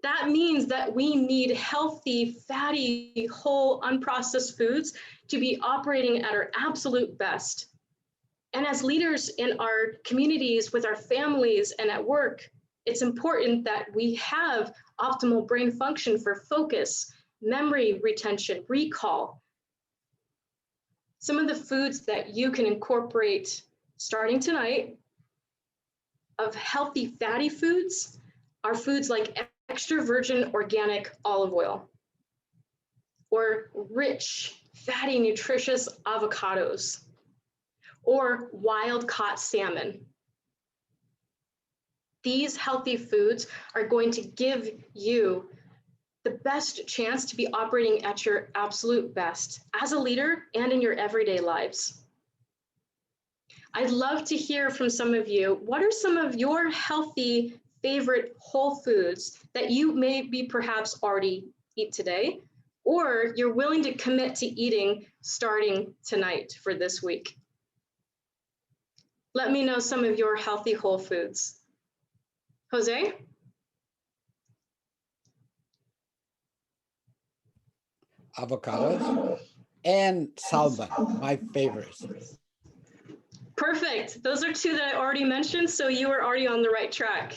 That means that we need healthy, fatty, whole, unprocessed foods to be operating at our absolute best. And as leaders in our communities, with our families and at work, it's important that we have optimal brain function for focus, memory retention, recall. Some of the foods that you can incorporate starting tonight of healthy fatty foods are foods like extra virgin organic olive oil or rich, fatty, nutritious avocados or wild caught salmon. These healthy foods are going to give you the best chance to be operating at your absolute best as a leader and in your everyday lives. I'd love to hear from some of you. What are some of your healthy favorite whole foods that you maybe perhaps already eat today, or you're willing to commit to eating starting tonight for this week? Let me know some of your healthy whole foods. Jose? Avocados and salmon, my favorites. Perfect. Those are two that I already mentioned, so you are already on the right track.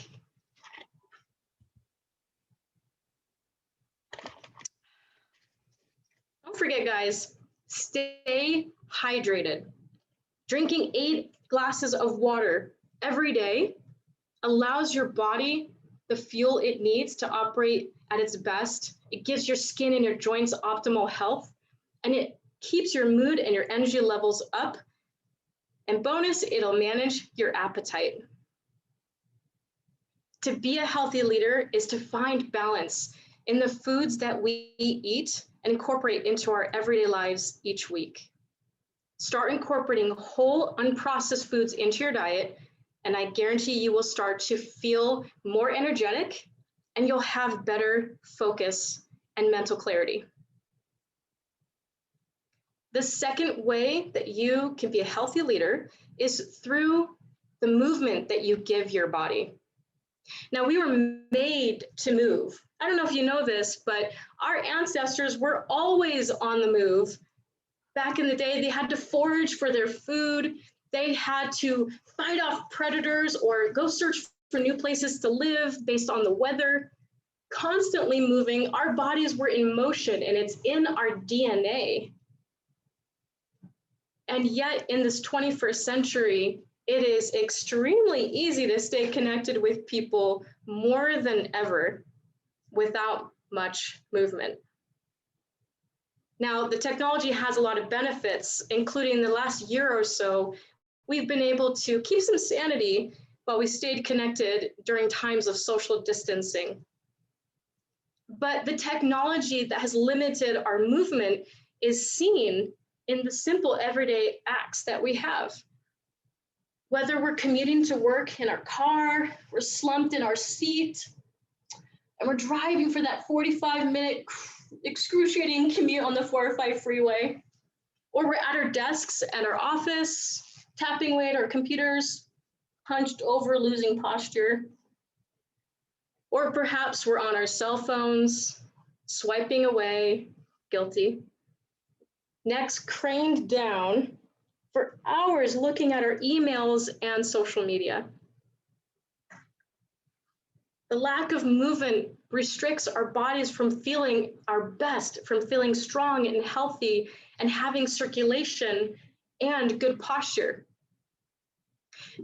Don't forget, guys, stay hydrated. Drinking 8 glasses of water every day allows your body the fuel it needs to operate at its best. It gives your skin and your joints optimal health, and it keeps your mood and your energy levels up. And bonus, it'll manage your appetite. To be a healthy leader is to find balance in the foods that we eat and incorporate into our everyday lives each week. Start incorporating whole, unprocessed foods into your diet, and I guarantee you will start to feel more energetic and you'll have better focus and mental clarity. The second way that you can be a healthy leader is through the movement that you give your body. Now, we were made to move. I don't know if you know this, but our ancestors were always on the move. Back in the day, they had to forage for their food. They had to fight off predators or go search for new places to live based on the weather. Constantly moving, our bodies were in motion, and it's in our DNA. And yet in this 21st century, it is extremely easy to stay connected with people more than ever without much movement. Now, the technology has a lot of benefits, including the last year or so, we've been able to keep some sanity while we stayed connected during times of social distancing. But the technology that has limited our movement is seen in the simple everyday acts that we have. Whether we're commuting to work in our car, we're slumped in our seat, and we're driving for that 45-minute excruciating commute on the 405 freeway, or we're at our desks at our office, tapping away at our computers, hunched over, losing posture, or perhaps we're on our cell phones, swiping away, guilty. Necks craned down for hours looking at our emails and social media. The lack of movement restricts our bodies from feeling our best, from feeling strong and healthy and having circulation and good posture.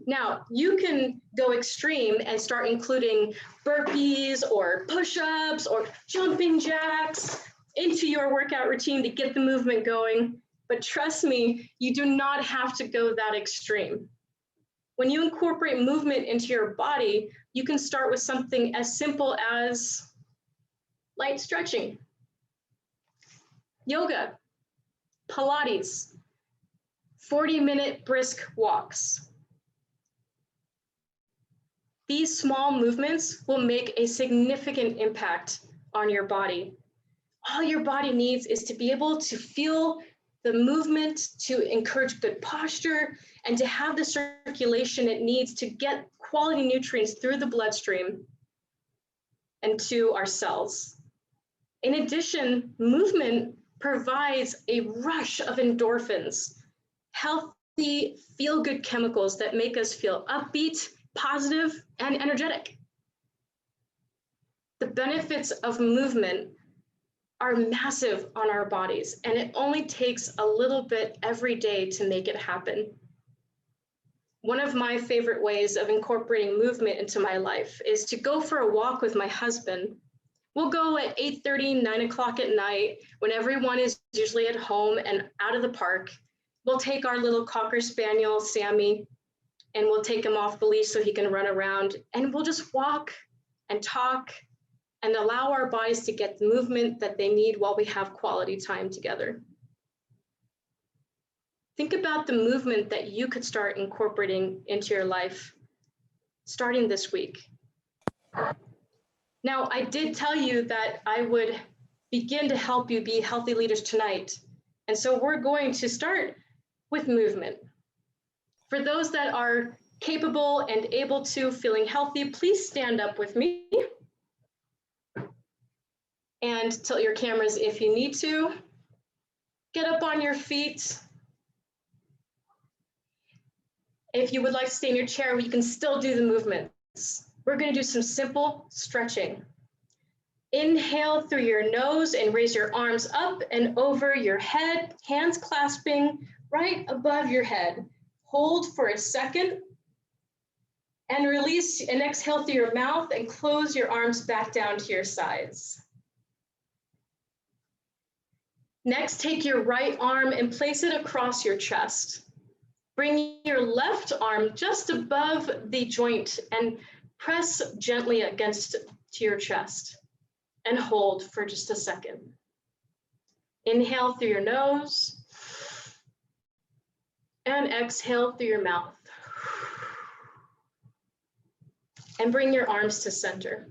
Now, you can go extreme and start including burpees or push-ups or jumping jacks into your workout routine to get the movement going. But trust me, you do not have to go that extreme. When you incorporate movement into your body, you can start with something as simple as light stretching, yoga, Pilates, 40-minute brisk walks. These small movements will make a significant impact on your body. All your body needs is to be able to feel the movement, to encourage good posture, and to have the circulation it needs to get quality nutrients through the bloodstream and to our cells. In addition, movement provides a rush of endorphins, healthy feel-good chemicals that make us feel upbeat, positive, and energetic. The benefits of movement are massive on our bodies, and it only takes a little bit every day to make it happen. One of my favorite ways of incorporating movement into my life is to go for a walk with my husband. We'll go at 8:30, 9 o'clock at night, when everyone is usually at home and out of the park. We'll take our little Cocker Spaniel, Sammy, and we'll take him off the leash so he can run around, and we'll just walk and talk and allow our bodies to get the movement that they need while we have quality time together. Think about the movement that you could start incorporating into your life starting this week. Now, I did tell you that I would begin to help you be healthy leaders tonight. And so we're going to start with movement. For those that are capable and able to, feeling healthy, please stand up with me. And tilt your cameras if you need to. Get up on your feet. If you would like to stay in your chair, you can still do the movements. We're going to do some simple stretching. Inhale through your nose and raise your arms up and over your head, hands clasping right above your head. Hold for a second and release and exhale through your mouth and close your arms back down to your sides. Next, take your right arm and place it across your chest. Bring your left arm just above the joint and press gently against to your chest and hold for just a second. Inhale through your nose and exhale through your mouth. And bring your arms to center.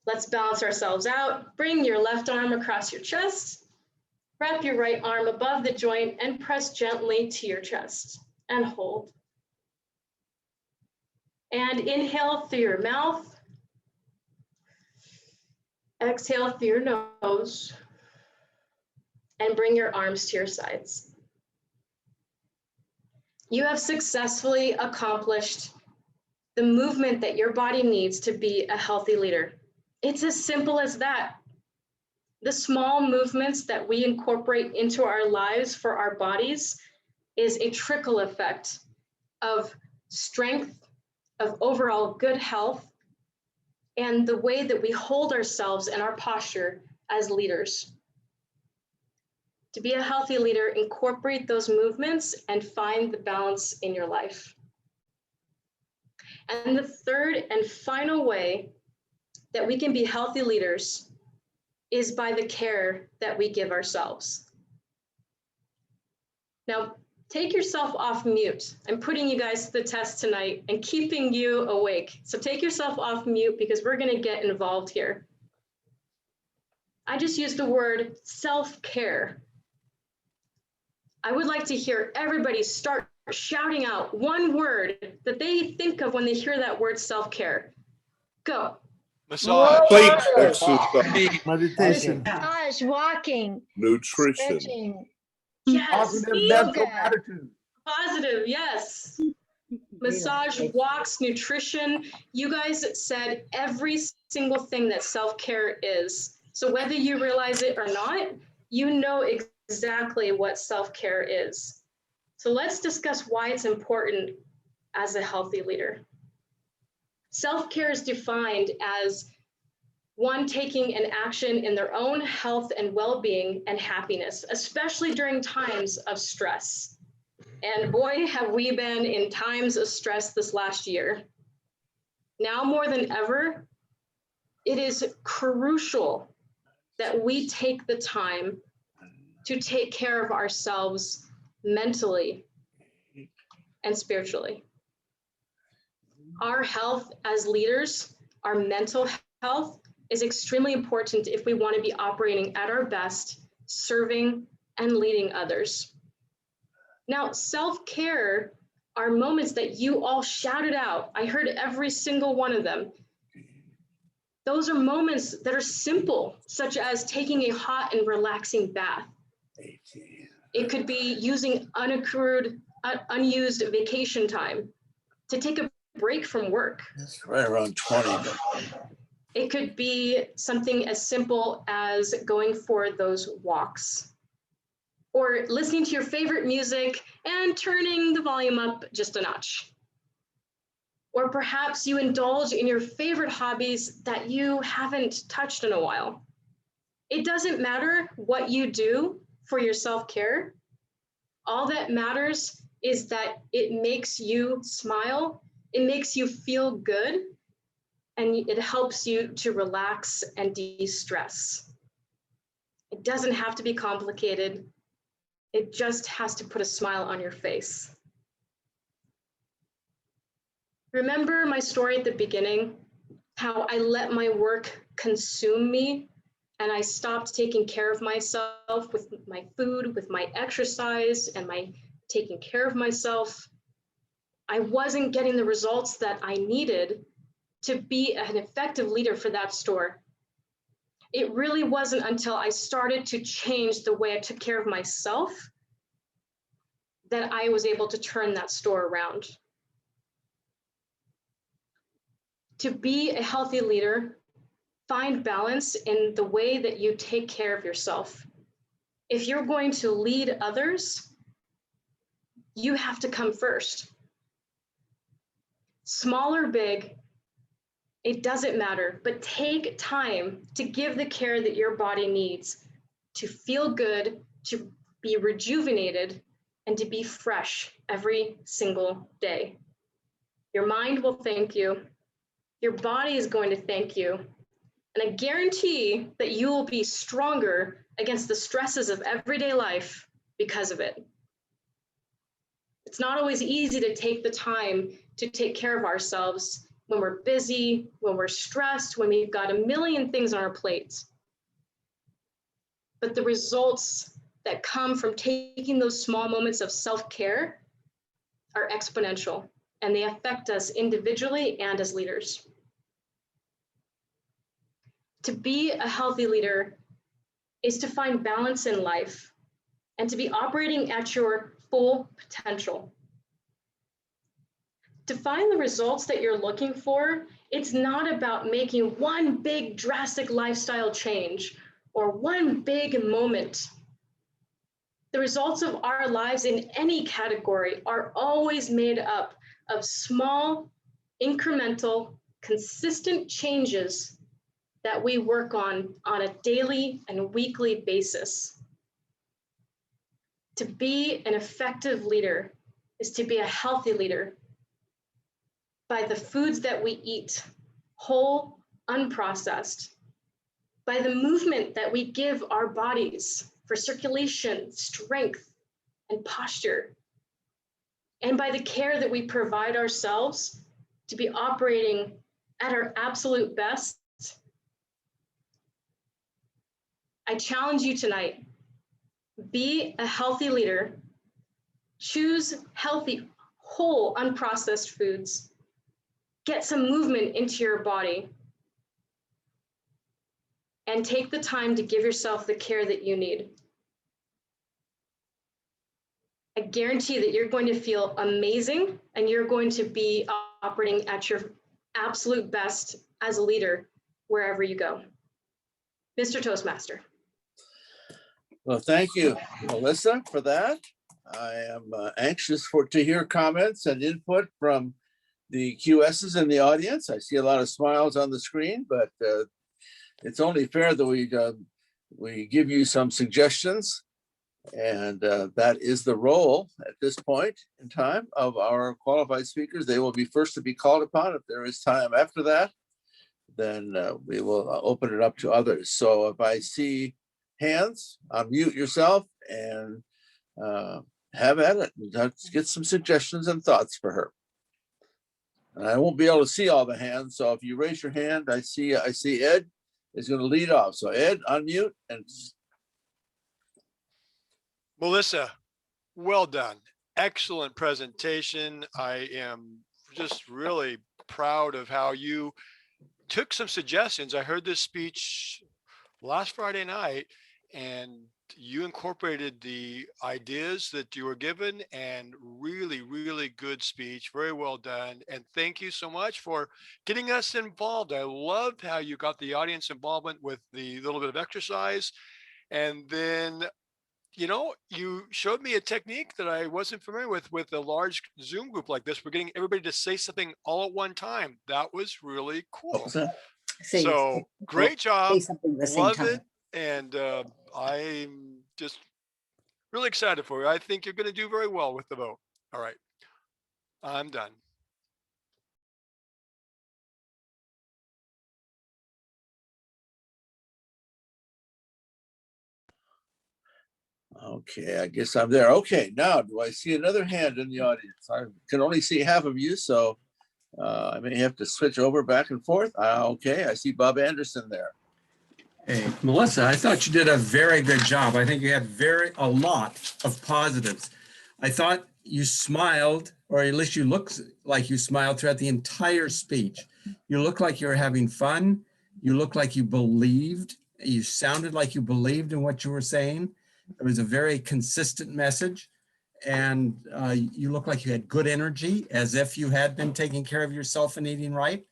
Let's balance ourselves out. Bring your left arm across your chest. Wrap your right arm above the joint and press gently to your chest and hold. And inhale through your mouth. Exhale through your nose. And bring your arms to your sides. You have successfully accomplished the movement that your body needs to be a healthy leader. It's as simple as that. The small movements that we incorporate into our lives for our bodies is a trickle effect of strength, of overall good health, and the way that we hold ourselves and our posture as leaders. To be a healthy leader, incorporate those movements and find the balance in your life. And the third and final way that we can be healthy leaders is by the care that we give ourselves. Now, take yourself off mute. I'm putting you guys to the test tonight and keeping you awake. So take yourself off mute because we're going to get involved here. I just used the word self-care. I would like to hear everybody start shouting out one word that they think of when they hear that word self-care. Go. Massage. Sleep, exercise, Meditation. Massage, walking, nutrition. stretching, Yes. Positive mental yoga. attitude. Positive, yes. Massage, walks, nutrition. You guys said every single thing that self-care is. So whether you realize it or not, you know exactly what self-care is. So let's discuss why it's important as a healthy leader. Self-care is defined as one taking an action in their own health and well-being and happiness, especially during times of stress. And boy, have we been in times of stress this last year. Now more than ever, it is crucial that we take the time to take care of ourselves mentally and spiritually. Our health as leaders, our mental health is extremely important if we want to be operating at our best, serving and leading others. Now, self-care are moments that you all shouted out. I heard every single one of them. Those are moments that are simple, such as taking a hot and relaxing bath. It could be using unaccrued, unused vacation time to take a break from work. It's right around 20, but It could be something as simple as going for those walks or listening to your favorite music and turning the volume up just a notch. Or perhaps you indulge in your favorite hobbies that you haven't touched in a while. It doesn't matter what you do for your self-care. All that matters is that it makes you smile, it makes you feel good, and it helps you to relax and de-stress. It doesn't have to be complicated. It just has to put a smile on your face. Remember my story at the beginning, how I let my work consume me and I stopped taking care of myself with my food, with my exercise, and my taking care of myself. I wasn't getting the results that I needed to be an effective leader for that store. It really wasn't until I started to change the way I took care of myself that I was able to turn that store around. To be a healthy leader, find balance in the way that you take care of yourself. If you're going to lead others, you have to come first. Small or big, it doesn't matter, but take time to give the care that your body needs to feel good, to be rejuvenated, and to be fresh every single day. Your mind will thank you. Your body is going to thank you. And I guarantee that you will be stronger against the stresses of everyday life because of it. It's not always easy to take the time to take care of ourselves when we're busy, when we're stressed, when we've got a million things on our plates. But the results that come from taking those small moments of self-care are exponential, and they affect us individually and as leaders. To be a healthy leader is to find balance in life and to be operating at your full potential. To find the results that you're looking for, it's not about making one big drastic lifestyle change or one big moment. The results of our lives in any category are always made up of small, incremental, consistent changes that we work on a daily and weekly basis. To be an effective leader is to be a healthy leader by the foods that we eat, whole, unprocessed, by the movement that we give our bodies for circulation, strength, and posture, and by the care that we provide ourselves to be operating at our absolute best. I challenge you tonight, be a healthy leader, choose healthy, whole, unprocessed foods, get some movement into your body, and take the time to give yourself the care that you need. I guarantee that you're going to feel amazing and you're going to be operating at your absolute best as a leader wherever you go. Mr. Toastmaster. well, thank you, Melissa, for that. I am anxious to hear comments and input from the QSs in the audience. I see a lot of smiles on the screen, but it's only fair that we give you some suggestions. And that is the role at this point in time of our qualified speakers. They will be first to be called upon. If there is time after that, then we will open it up to others. So if I see hands, unmute yourself and have at it. Let's get some suggestions and thoughts for her. And I won't be able to see all the hands. So if you raise your hand, I see Ed is going to lead off. So Ed, unmute and. Melissa, well done. Excellent presentation. I am just really proud of how you took some suggestions. I heard this speech last Friday night, and you incorporated the ideas that you were given, and really, really good speech. Very well done. And thank you so much for getting us involved. I loved how you got the audience involvement with the little bit of exercise. And then, you know, you showed me a technique that I wasn't familiar with a large Zoom group like this. We're getting everybody to say something all at one time. That was really What cool. was that? So great job. something at the same Love time. it. And I'm just really excited for you. I think you're going to do very well with the vote. All right. I'm done. Okay, I guess I'm there. Okay, now do I see another hand in the audience? I can only see half of you, so I may have to switch over back and forth. Okay, I see Bob Anderson there. Hey, Melissa, I thought you did a very good job. I think you had a lot of positives. I thought you smiled, or at least you looked like you smiled throughout the entire speech. You looked like you were having fun. You looked like you believed. You sounded like you believed in what you were saying. It was a very consistent message. And you looked like you had good energy, as if you had been taking care of yourself and eating right.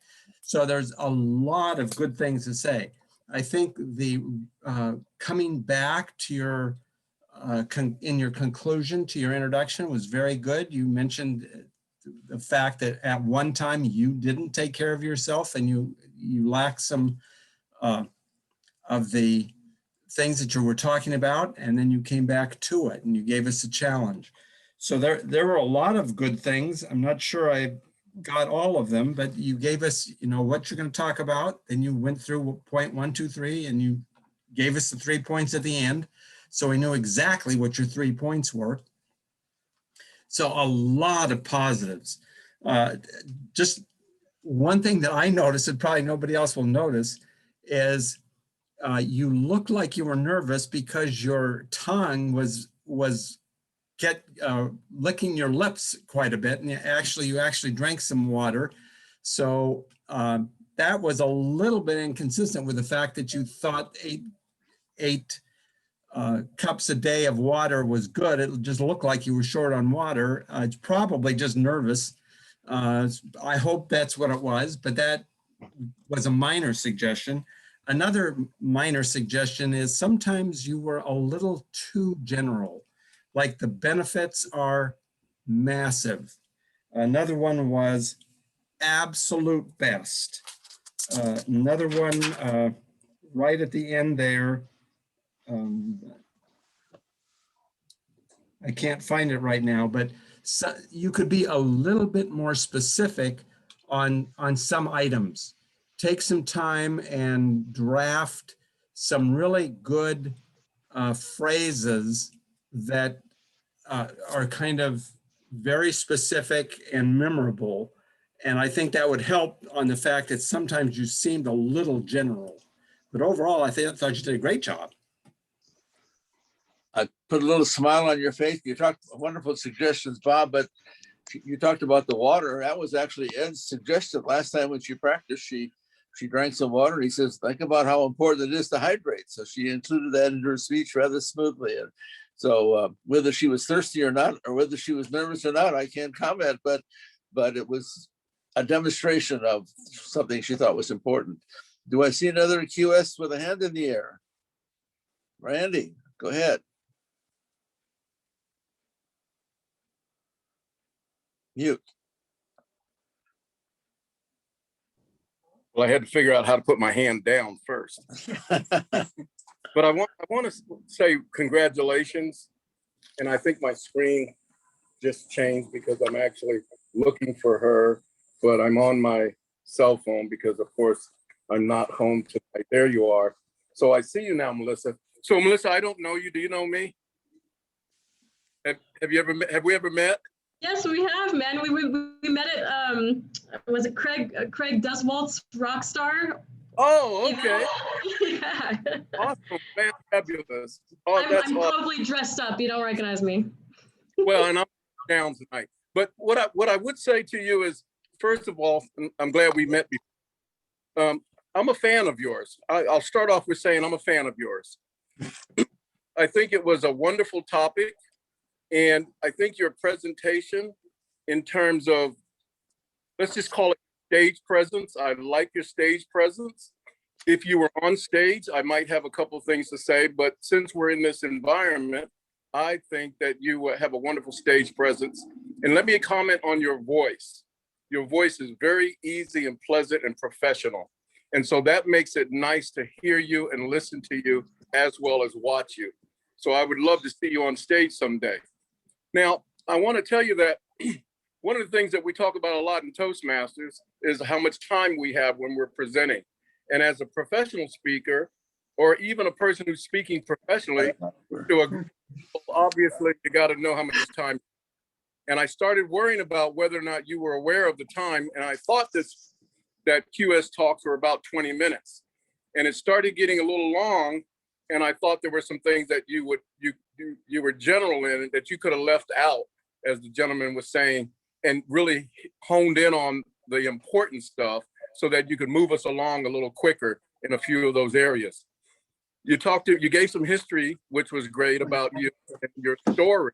So there's a lot of good things to say. I think the coming back to your, in your conclusion to your introduction was very good. You mentioned the fact that at one time you didn't take care of yourself and you lacked some of the things that you were talking about, and then you came back to it and you gave us a challenge. So there were a lot of good things. I'm not sure I got all of them, but you gave us, you know, what you're going to talk about. Then you went through point 1, 2, 3, and you gave us the 3 points at the end. So we knew exactly what your 3 points were. So a lot of positives. Just one thing that I noticed, and probably nobody else will notice, is you looked like you were nervous because your tongue was licking your lips quite a bit, and you actually drank some water. So that was a little bit inconsistent with the fact that you thought eight cups a day of water was good. It just looked like you were short on water. It's probably just nervous. I hope that's what it was, but that was a minor suggestion. Another minor suggestion is sometimes you were a little too general, like the benefits are massive. Another one was absolute best. Another one right at the end there, I can't find it right now, but so you could be a little bit more specific on some items. Take some time and draft some really good phrases that are kind of very specific and memorable. And I think that would help on the fact that sometimes you seemed a little general. But overall, I thought you did a great job. I put a little smile on your face. You talked wonderful suggestions, Bob, but you talked about the water. That was actually Ed's suggestion last time when she practiced. She drank some water. And he says, think about how important it is to hydrate. So she included that in her speech rather smoothly. And so whether she was thirsty or not, or whether she was nervous or not, I can't comment, but it was a demonstration of something she thought was important. Do I see another QS with a hand in the air? Randy, go ahead. Mute. Well, I had to figure out how to put my hand down first. But I want to say congratulations. And I think my screen just changed because I'm actually looking for her, but I'm on my cell phone because, of course, I'm not home tonight. There you are. So I see you now, Melissa. So Melissa, I don't know you. Do you know me? Have we ever met? Yes, we have, man. We met at was it Craig Duswalt's Rockstar? Oh, okay. Yeah. Awesome, fabulous. Oh, I'm awesome. probably dressed up. You don't recognize me. Well, and I'm down tonight. But what I would say to you is, first of all, I'm glad we met before. I'm a fan of yours. I'll start off with saying I'm a fan of yours. I think it was a wonderful topic. And I think your presentation in terms of, let's just call it stage presence. I like your stage presence. If you were on stage, I might have a couple things to say, but since we're in this environment, I think that you have a wonderful stage presence. And let me comment on your voice. Your voice is very easy and pleasant and professional. And so that makes it nice to hear you and listen to you as well as watch you. So I would love to see you on stage someday. Now, I want to tell you that one of the things that we talk about a lot in Toastmasters is how much time we have when we're presenting. And as a professional speaker, or even a person who's speaking professionally to a group, obviously you got to know how much time. And I started worrying about whether or not you were aware of the time. And I thought that QS talks were about 20 minutes. And it started getting a little long. And I thought there were some things that you were general in that you could have left out, as the gentleman was saying, and really honed in on the important stuff so that you could move us along a little quicker in a few of those areas. You gave some history, which was great about you and your story,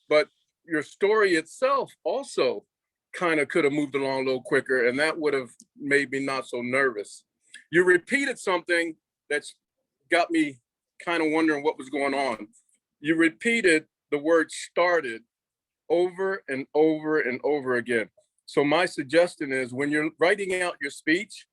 but your story itself also kind of could have moved along a little quicker, and that would have made me not so nervous. You repeated something that's got me kind of wondering what was going on. You repeated the word started over and over and over again. So my suggestion is when you're writing out your speech,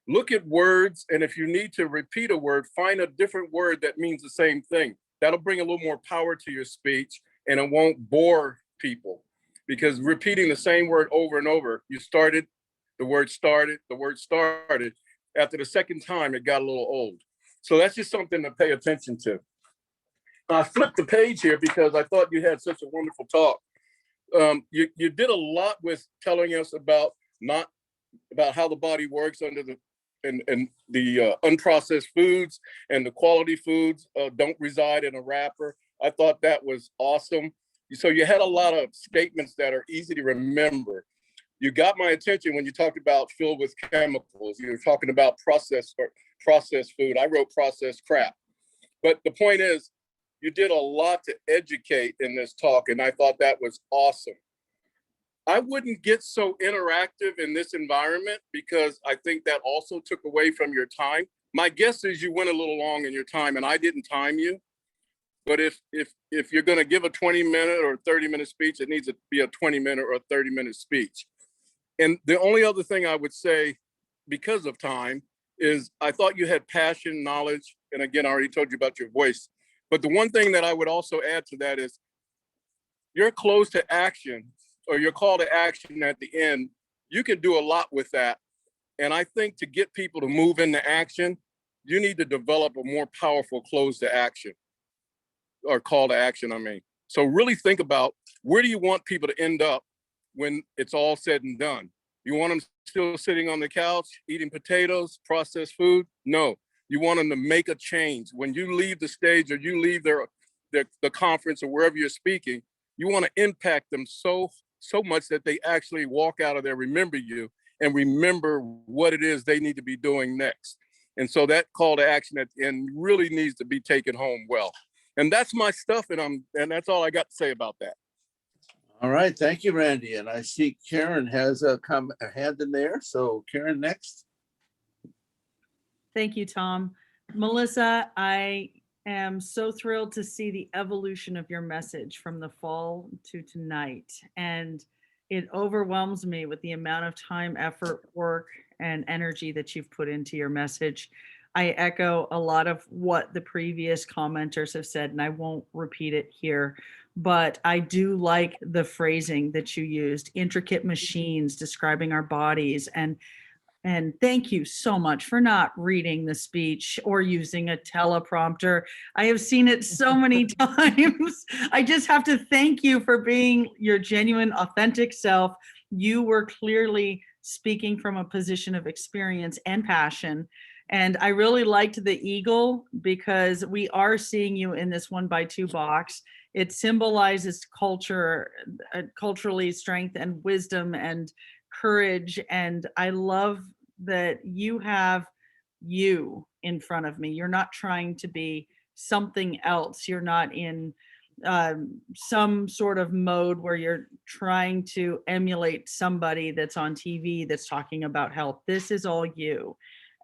look at words, and if you need to repeat a word, find a different word that means the same thing. That'll bring a little more power to your speech, and it won't bore people, because repeating the same word over and over, the word started. After the second time, it got a little old. So that's just something to pay attention to. I flipped the page here because I thought you had such a wonderful talk. You did a lot with telling us about how the body works under the unprocessed foods, and the quality foods don't reside in a wrapper. I thought that was awesome. So you had a lot of statements that are easy to remember. You got my attention when you talked about filled with chemicals. You were talking about processed food. I wrote processed crap. But the point is, you did a lot to educate in this talk, and I thought that was awesome. I wouldn't get so interactive in this environment because I think that also took away from your time. My guess is you went a little long in your time, and I didn't time you. But if you're going to give a 20-minute or 30-minute speech, it needs to be a 20-minute or a 30-minute speech. And the only other thing I would say, because of time, is I thought you had passion, knowledge, and again, I already told you about your voice. But the one thing that I would also add to that is your close to action, or your call to action at the end, you can do a lot with that. And I think to get people to move into action, you need to develop a more powerful close to action, or call to action, I mean. So really think about, where do you want people to end up when it's all said and done? You want them still sitting on the couch, eating potatoes, processed food? No, you want them to make a change. When you leave the stage, or you leave the conference, or wherever you're speaking, you want to impact them so much that they actually walk out of there, remember you, and remember what it is they need to be doing next. And so that call to action at the end really needs to be taken home well. And that's my stuff, and that's all I got to say about that. All right, thank you, Randy. And I see Karen has a hand in there. So Karen, next. Thank you, Tom. Melissa, I am so thrilled to see the evolution of your message from the fall to tonight. And it overwhelms me with the amount of time, effort, work, and energy that you've put into your message. I echo a lot of what the previous commenters have said, and I won't repeat it here, but I do like the phrasing that you used, intricate machines describing our bodies. And thank you so much for not reading the speech or using a teleprompter. I have seen it so many times. I just have to thank you for being your genuine, authentic self. You were clearly speaking from a position of experience and passion. And I really liked the eagle, because we are seeing you in this 1x2 box. It symbolizes culture, culturally strength and wisdom and courage. And I love that you have you in front of me. You're not trying to be something else. You're not in some sort of mode where you're trying to emulate somebody that's on TV that's talking about health. This is all you.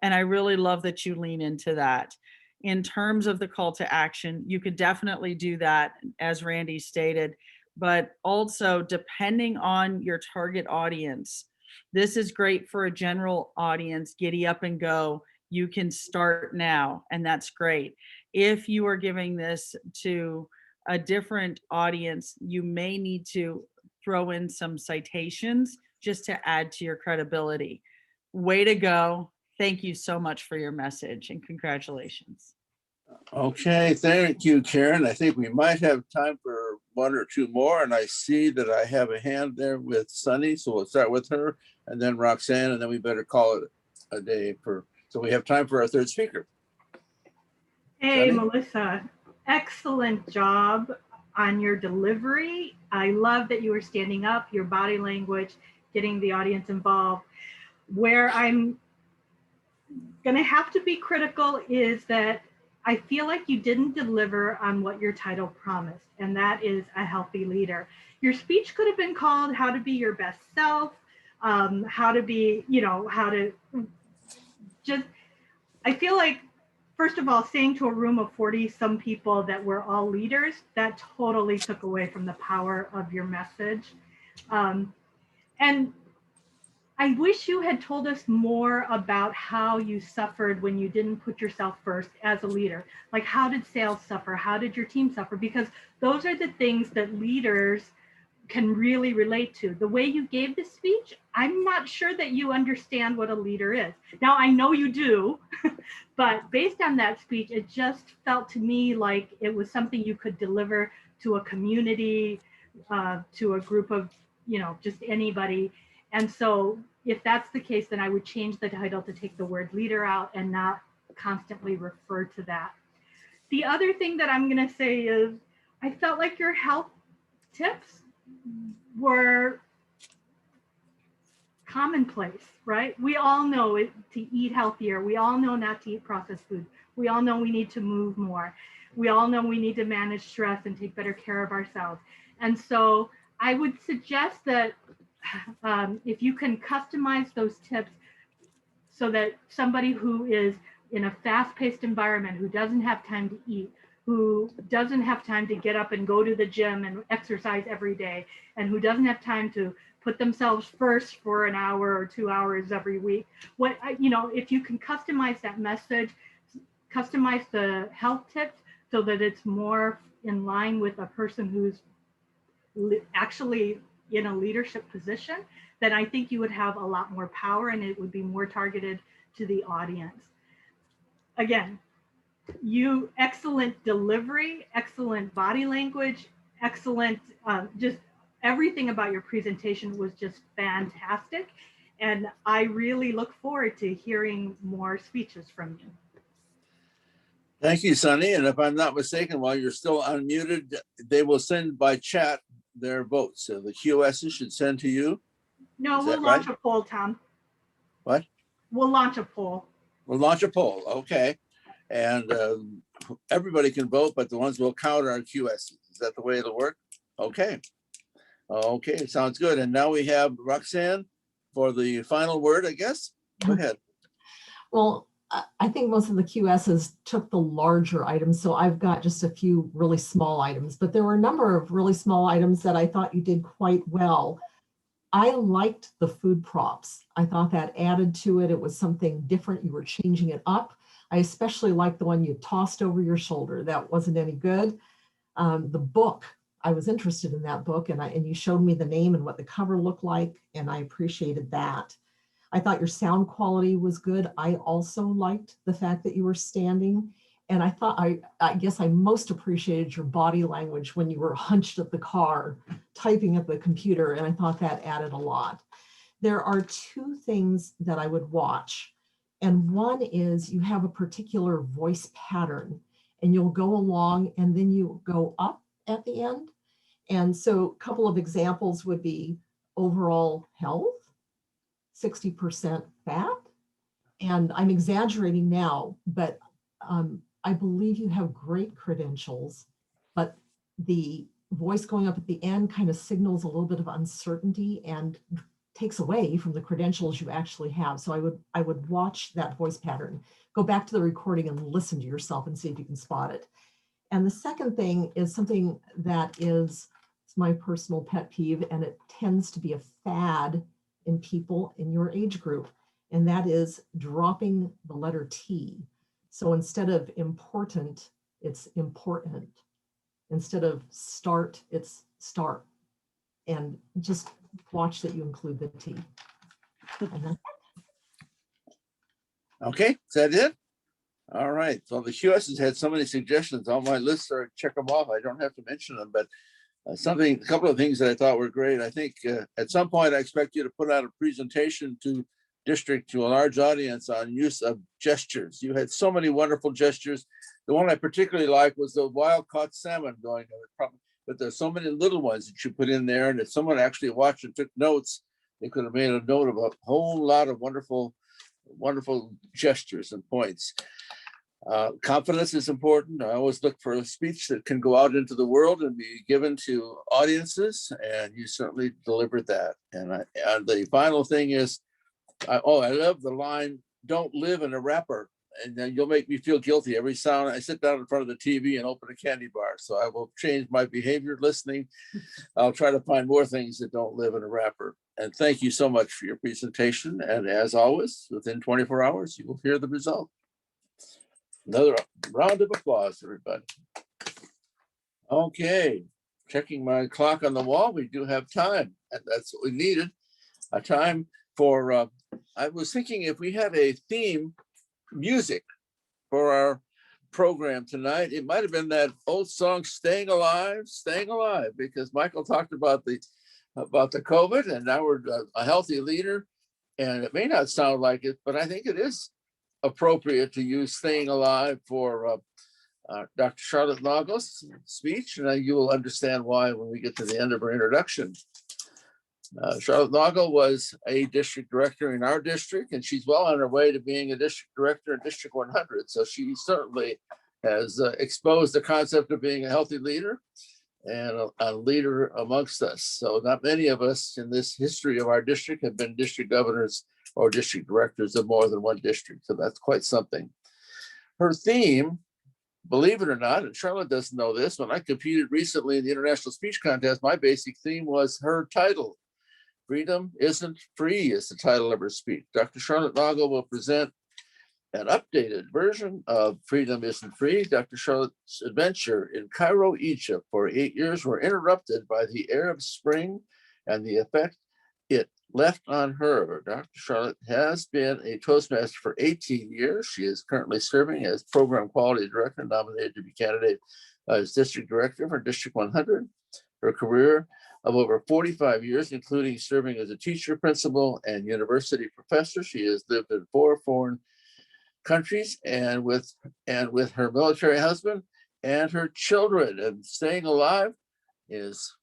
And I really love that you lean into that. In terms of the call to action, you could definitely do that, as Randy stated, but also depending on your target audience, this is great for a general audience. Giddy up and go. You can start now, and that's great. If you are giving this to a different audience, you may need to throw in some citations just to add to your credibility. Way to go. Thank you so much for your message, and congratulations. Okay, thank you, Karen. I think we might have time for one or two more, and I see that I have a hand there with Sunny, so we'll start with her, and then Roxanne, and then we better call it a day so we have time for our third speaker. Hey, Sunny? Melissa, excellent job on your delivery. I love that you were standing up, your body language, getting the audience involved. Where I'm going to have to be critical is that I feel like you didn't deliver on what your title promised, and that is a healthy leader. Your speech could have been called How to Be Your Best Self, how to be, how to just, I feel like, first of all, saying to a room of 40 some people that we're all leaders, that totally took away from the power of your message. And I wish you had told us more about how you suffered when you didn't put yourself first as a leader. Like, how did sales suffer? How did your team suffer? Because those are the things that leaders can really relate to. The way you gave the speech, I'm not sure that you understand what a leader is. Now, I know you do, but based on that speech, it just felt to me like it was something you could deliver to a community, to a group of, just anybody. And so if that's the case, then I would change the title to take the word leader out and not constantly refer to that. The other thing that I'm going to say is I felt like your health tips were commonplace, right? We all know it, to eat healthier. We all know not to eat processed food. We all know we need to move more. We all know we need to manage stress and take better care of ourselves. And so I would suggest that if you can customize those tips so that somebody who is in a fast-paced environment, who doesn't have time to eat, who doesn't have time to get up and go to the gym and exercise every day, and who doesn't have time to put themselves first for an hour or 2 hours every week, if you can customize that message, customize the health tips so that it's more in line with a person who's actually in a leadership position, then I think you would have a lot more power and it would be more targeted to the audience. Again, you excellent delivery, excellent body language, excellent, just everything about your presentation was just fantastic. And I really look forward to hearing more speeches from you. Thank you, Sunny. And if I'm not mistaken, while you're still unmuted, they will send by chat their votes. So the QSs should send to you. No, we'll launch a poll, Tom. What? We'll launch a poll. We'll launch a poll. Okay. And everybody can vote, but the ones we'll count are QSs. Is that the way it'll work? Okay. Okay, sounds good. And now we have Roxanne for the final word, I guess. Go ahead. Well, I think most of the QSs took the larger items, so I've got just a few really small items, but there were a number of really small items that I thought you did quite well. I liked the food props. I thought that added to it. It was something different. You were changing it up. I especially liked the one you tossed over your shoulder. That wasn't any good. The book, I was interested in that book, and you showed me the name and what the cover looked like, and I appreciated that. I thought your sound quality was good. I also liked the fact that you were standing. And I thought, I guess I most appreciated your body language when you were hunched at the car, typing at the computer. And I thought that added a lot. There are two things that I would watch. And one is you have a particular voice pattern and you'll go along and then you go up at the end. And so a couple of examples would be overall health, 60% fat. And I'm exaggerating now, but I believe you have great credentials, but the voice going up at the end kind of signals a little bit of uncertainty and takes away from the credentials you actually have. So I would watch that voice pattern, go back to the recording and listen to yourself and see if you can spot it. And the second thing is something that is my personal pet peeve, and it tends to be a fad in people in your age group, and that is dropping the letter T. So instead of important, it's important. Instead of start, it's start. And just watch that you include the T. Okay, is that it? All right. So the QS has had so many suggestions on my list, or check them off. I don't have to mention them, but a couple of things that I thought were great. I think at some point I expect you to put out a presentation to a large audience on use of gestures. You had so many wonderful gestures. The one I particularly liked was the wild caught salmon going, but there's so many little ones that you put in there, and if someone actually watched and took notes, they could have made a note of a whole lot of wonderful gestures and points. Confidence is important. I always look for a speech that can go out into the world and be given to audiences, and you certainly delivered that. And the final thing is, I love the line, "Don't live in a wrapper, and then you'll make me feel guilty every sound I sit down in front of the TV and open a candy bar." So I will change my behavior listening. I'll try to find more things that don't live in a wrapper. And thank you so much for your presentation. And as always, within 24 hours, you will hear the result. Another round of applause, everybody. Okay, checking my clock on the wall, we do have time, and that's what we needed. A time for, I was thinking if we had a theme music for our program tonight, it might have been that old song, Staying Alive, because Michael talked about the COVID, and now we're a healthy leader. And it may not sound like it, but I think it is appropriate to use Staying Alive for Dr. Charlotte Naugle's speech, and you will understand why when we get to the end of her introduction. Charlotte Naugle was a district director in our district, and she's well on her way to being a district director in District 100. So she certainly has exposed the concept of being a healthy leader and a leader amongst us. So not many of us in this history of our district have been district governors or district directors of more than one district. So that's quite something. Her theme, believe it or not, and Charlotte doesn't know this, when I competed recently in the International Speech Contest, my basic theme was her title. Freedom Isn't Free is the title of her speech. Dr. Charlotte Naugle will present an updated version of Freedom Isn't Free. Dr. Charlotte's adventure in Cairo, Egypt for 8 years were interrupted by the Arab Spring and the effect it left on her. Dr. Charlotte has been a Toastmaster for 18 years. She is currently serving as Program Quality Director, nominated to be candidate as District Director for District 100. Her career of over 45 years, including serving as a teacher, principal, and university professor. She has lived in 4 foreign countries and with her military husband and her children. And staying alive is,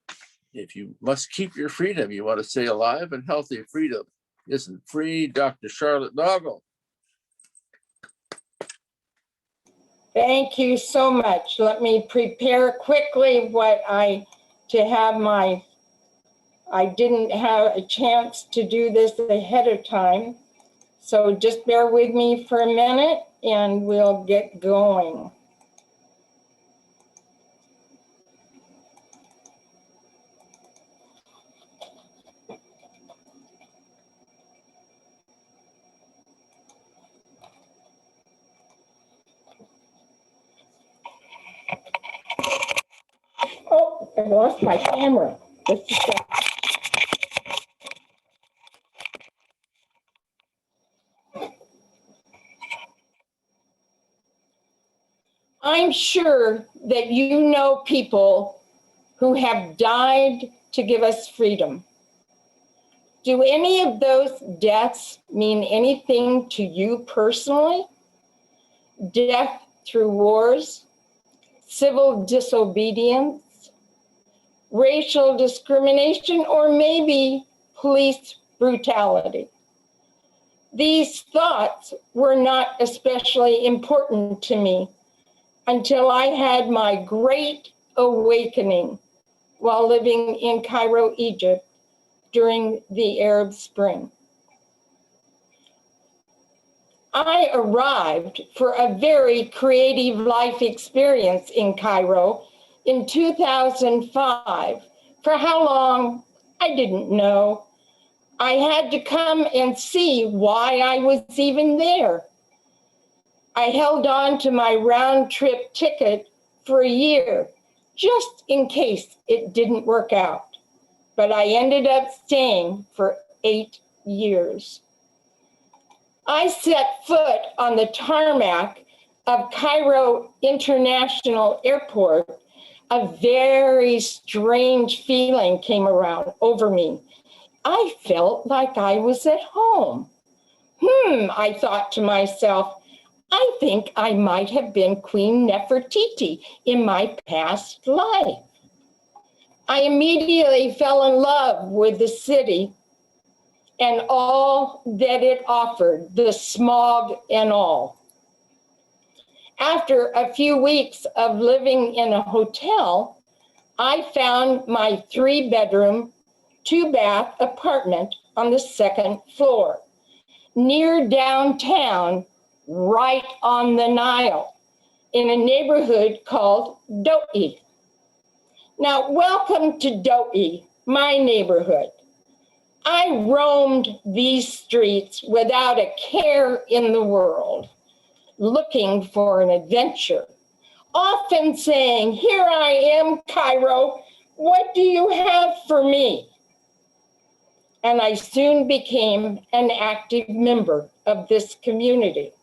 if you must keep your freedom, you want to stay alive and healthy. Freedom isn't free. Dr. Charlotte Naugle. Thank you so much. Let me prepare quickly I didn't have a chance to do this ahead of time. So just bear with me for a minute and we'll get going. Oh, I lost my camera. Just a second. I'm sure that you know people who have died to give us freedom. Do any of those deaths mean anything to you personally? Death through wars, civil disobedience, racial discrimination, or maybe police brutality. These thoughts were not especially important to me until I had my great awakening while living in Cairo, Egypt during the Arab Spring. I arrived for a very creative life experience in Cairo in 2005. For how long, I didn't know. I had to come and see why I was even there. I held on to my round trip ticket for a year, just in case it didn't work out. But I ended up staying for 8 years. I set foot on the tarmac of Cairo International Airport. A very strange feeling came over me. I felt like I was at home. I thought to myself, I think I might have been Queen Nefertiti in my past life. I immediately fell in love with the city and all that it offered, the smog and all. After a few weeks of living in a hotel, I found my 3-bedroom, 2-bath apartment on the 2nd floor, near downtown, right on the Nile, in a neighborhood called Doi. Now, welcome to Doi, my neighborhood. I roamed these streets without a care in the world, looking for an adventure, often saying, "Here I am, Cairo, what do you have for me?" And I soon became an active member of this community.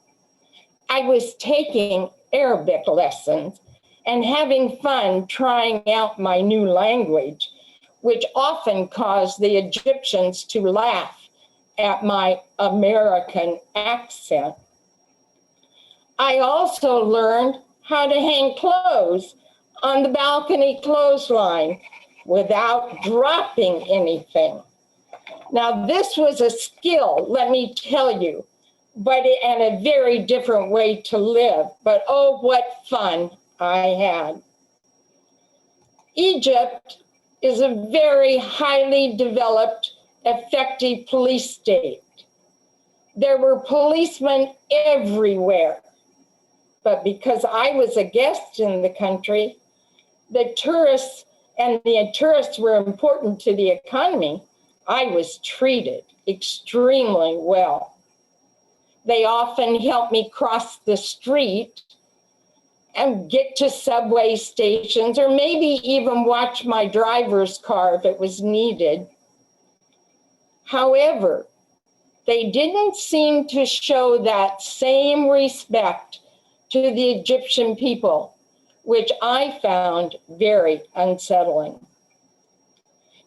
I was taking Arabic lessons and having fun trying out my new language, which often caused the Egyptians to laugh at my American accent. I also learned how to hang clothes on the balcony clothesline without dropping anything. Now, this was a skill, let me tell you, and a very different way to live. But oh, what fun I had. Egypt is a very highly developed, effective police state. There were policemen everywhere. But because I was a guest in the country, the tourists were important to the economy, I was treated extremely well. They often helped me cross the street and get to subway stations, or maybe even watch my driver's car if it was needed. However, they didn't seem to show that same respect to the Egyptian people, which I found very unsettling.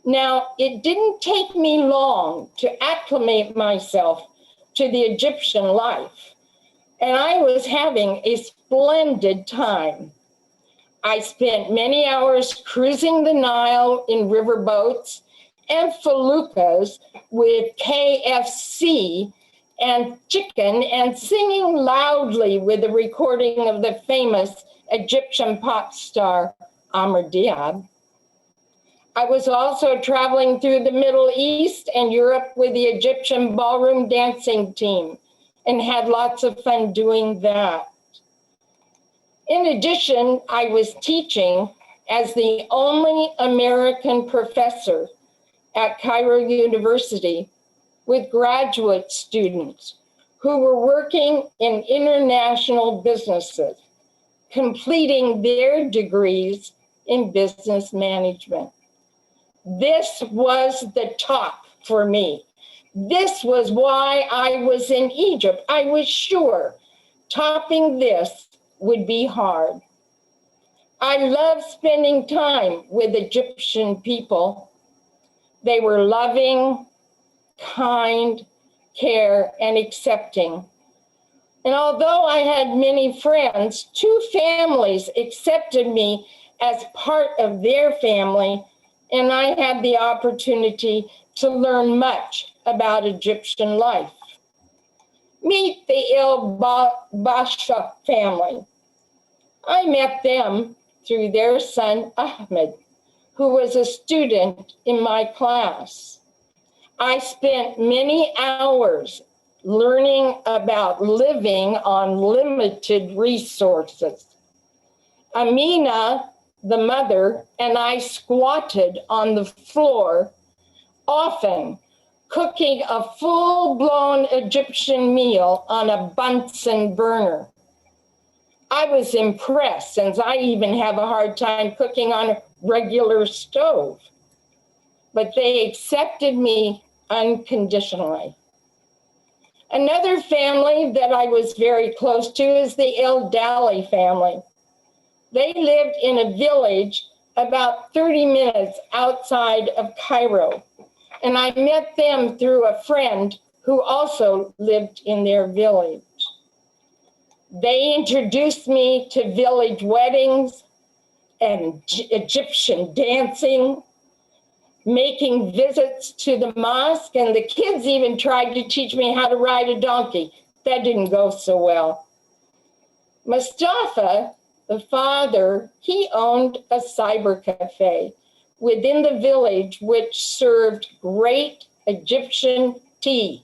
Now, it didn't take me long to acclimate myself to the Egyptian life, and I was having a splendid time. I spent many hours cruising the Nile in riverboats and feluccas with KFC and chicken, and singing loudly with a recording of the famous Egyptian pop star Amr Diab. I was also traveling through the Middle East and Europe with the Egyptian ballroom dancing team and had lots of fun doing that. In addition, I was teaching as the only American professor at Cairo University with graduate students who were working in international businesses, completing their degrees in business management. This was the top for me. This was why I was in Egypt. I was sure topping this would be hard. I love spending time with Egyptian people. They were loving, kind, care, and accepting. And although I had many friends, 2 families accepted me as part of their family, and I had the opportunity to learn much about Egyptian life. Meet the El Basha family. I met them through their son, Ahmed, who was a student in my class. I spent many hours learning about living on limited resources. Amina, the mother, and I squatted on the floor, often cooking a full-blown Egyptian meal on a Bunsen burner. I was impressed, since I even have a hard time cooking on a regular stove. But they accepted me unconditionally. Another family that I was very close to is the El Dali family. They lived in a village about 30 minutes outside of Cairo, and I met them through a friend who also lived in their village. They introduced me to village weddings and Egyptian dancing, making visits to the mosque, and the kids even tried to teach me how to ride a donkey. That didn't go so well. Mustafa, the father, he owned a cyber cafe within the village, which served great Egyptian tea,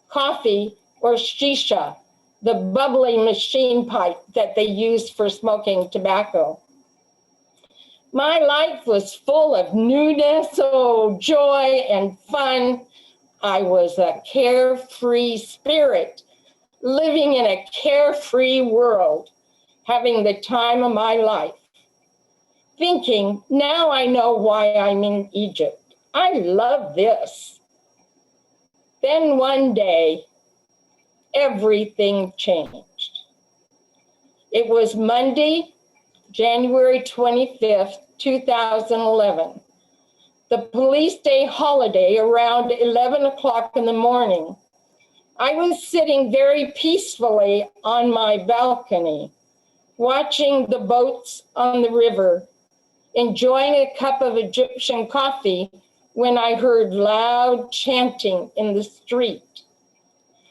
coffee, or shisha, the bubbly machine pipe that they used for smoking tobacco. My life was full of newness, joy, and fun. I was a carefree spirit, living in a carefree world, having the time of my life. Thinking, now I know why I'm in Egypt. I love this. Then one day, everything changed. It was Monday, January 25th, 2011. The police day holiday around 11 o'clock in the morning. I was sitting very peacefully on my balcony, watching the boats on the river, enjoying a cup of Egyptian coffee when I heard loud chanting in the street.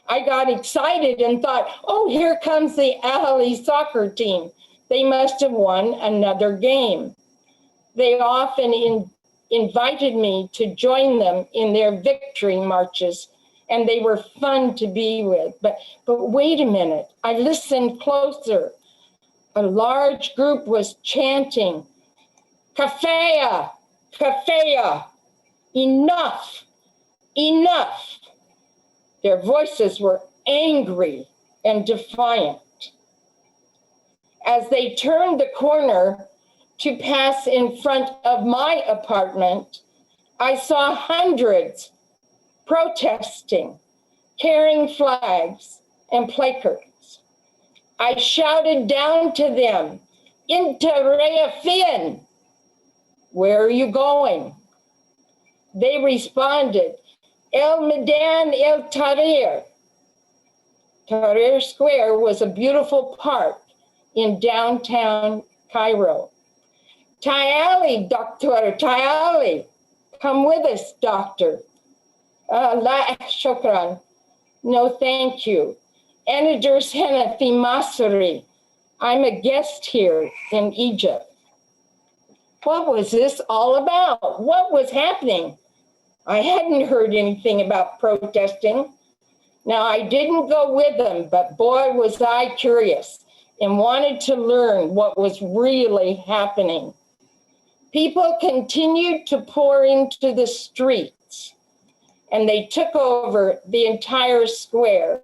I got excited and thought, oh, here comes the Ahli soccer team. They must have won another game. They often invited me to join them in their victory marches, and they were fun to be with. But wait a minute, I listened closer. A large group was chanting, Kafaya, Kafaya, enough, enough. Their voices were angry and defiant. As they turned the corner to pass in front of my apartment, I saw hundreds protesting, carrying flags and placards. I shouted down to them, Inta Reafin, where are you going? They responded, El Medan El Tahrir. Tahrir Square was a beautiful park in downtown Cairo. Tayali, Doctor, Tayali, come with us, doctor. La shukran, no thank you. Anadurs Hanafi Masri, I'm a guest here in Egypt. What was this all about? What was happening? I hadn't heard anything about protesting. Now, I didn't go with them, but boy, was I curious and wanted to learn what was really happening. People continued to pour into the streets, and they took over the entire square,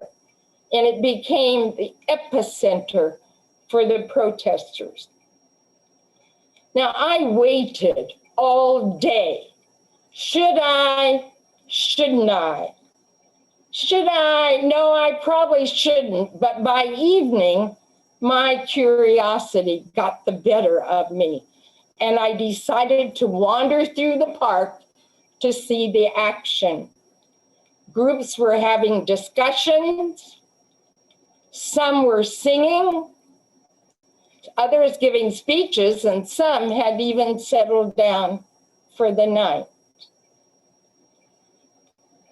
and it became the epicenter for the protesters. Now, I waited all day. Should I? Shouldn't I? Should I? No, I probably shouldn't. But by evening, my curiosity got the better of me, and I decided to wander through the park to see the action. Groups were having discussions. Some were singing, others giving speeches, and some had even settled down for the night.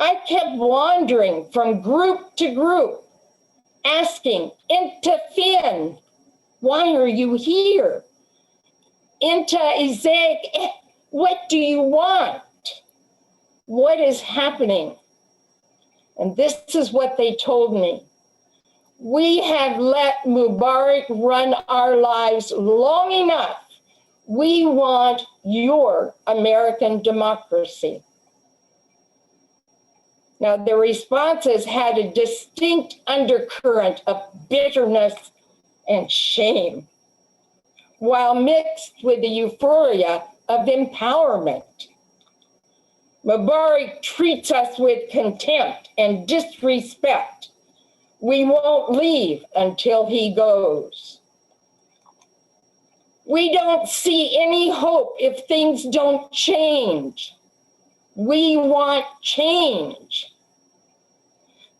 I kept wandering from group to group, asking, Intafin, Why are you here? Inta Izek, what do you want? What is happening? And this is what they told me. We have let Mubarak run our lives long enough. We want your American democracy. Now, the responses had a distinct undercurrent of bitterness and shame, while mixed with the euphoria of empowerment. Mubarak treats us with contempt and disrespect. We won't leave until he goes. We don't see any hope if things don't change. We want change.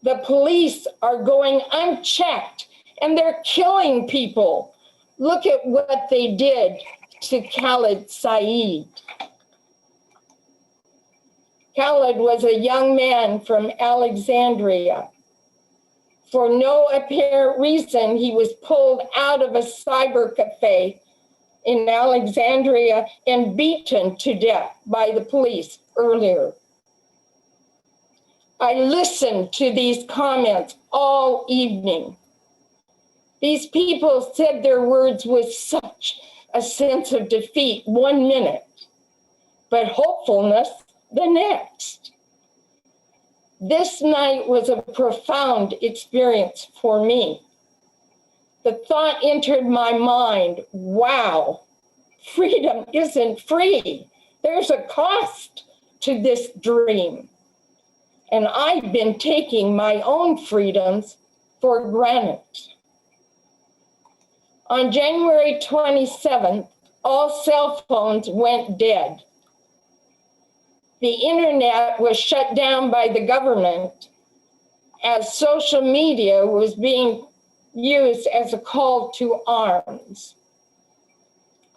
The police are going unchecked and they're killing people. Look at what they did to Khalid Saeed. Khalid was a young man from Alexandria. For no apparent reason, he was pulled out of a cyber cafe in Alexandria and beaten to death by the police earlier. I listened to these comments all evening. These people said their words with such a sense of defeat 1 minute, but hopefulness the next. This night was a profound experience for me. The thought entered my mind, wow, freedom isn't free. There's a cost to this dream. And I've been taking my own freedoms for granted. On January 27th, all cell phones went dead. The internet was shut down by the government as social media was being used as a call to arms.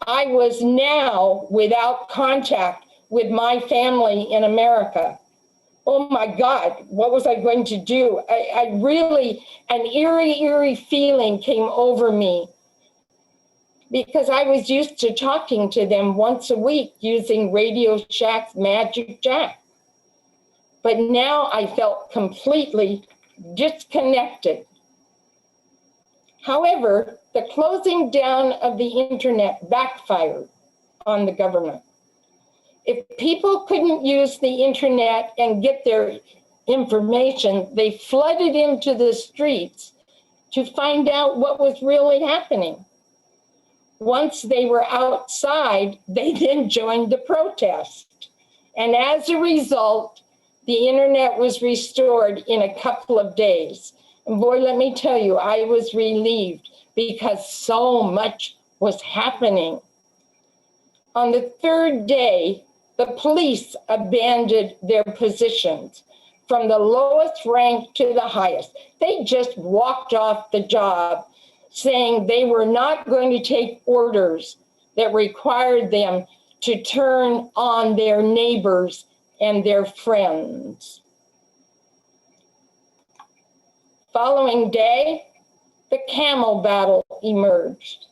I was now without contact with my family in America. Oh my God, what was I going to do? I really, an eerie feeling came over me because I was used to talking to them once a week using Radio Shack's Magic Jack. But now I felt completely disconnected. However, the closing down of the internet backfired on the government. If people couldn't use the internet and get their information, they flooded into the streets to find out what was really happening. Once they were outside, they then joined the protest. And as a result, the internet was restored in a couple of days. And boy, let me tell you, I was relieved because so much was happening. On the third day, the police abandoned their positions from the lowest rank to the highest. They just walked off the job, saying they were not going to take orders that required them to turn on their neighbors and their friends. Following day, the camel battle emerged.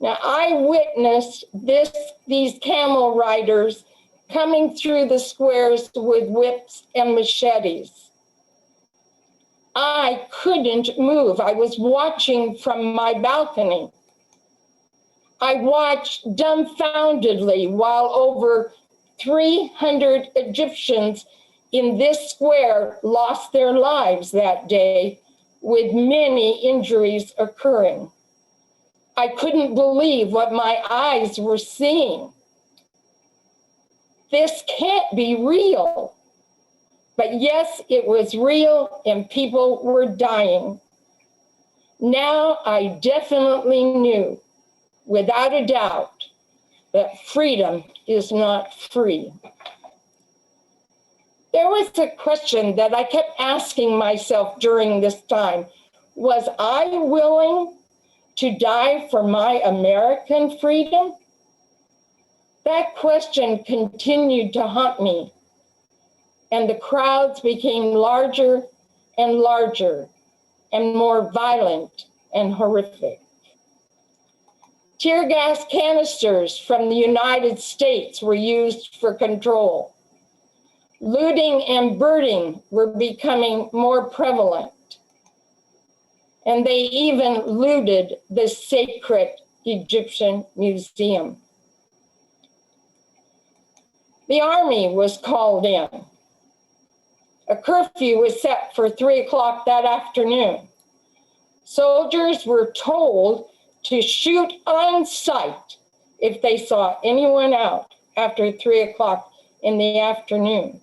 Now, I witnessed these camel riders coming through the squares with whips and machetes. I couldn't move. I was watching from my balcony. I watched dumbfoundedly while over 300 Egyptians in this square lost their lives that day, with many injuries occurring. I couldn't believe what my eyes were seeing. This can't be real. But yes, it was real and people were dying. Now I definitely knew, without a doubt, that freedom is not free. There was a question that I kept asking myself during this time. Was I willing to die for my American freedom? That question continued to haunt me, and the crowds became larger and larger and more violent and horrific. Tear gas canisters from the United States were used for control. Looting and burning were becoming more prevalent. And they even looted the sacred Egyptian museum. The army was called in. A curfew was set for 3 o'clock that afternoon. Soldiers were told to shoot on sight if they saw anyone out after 3 o'clock in the afternoon.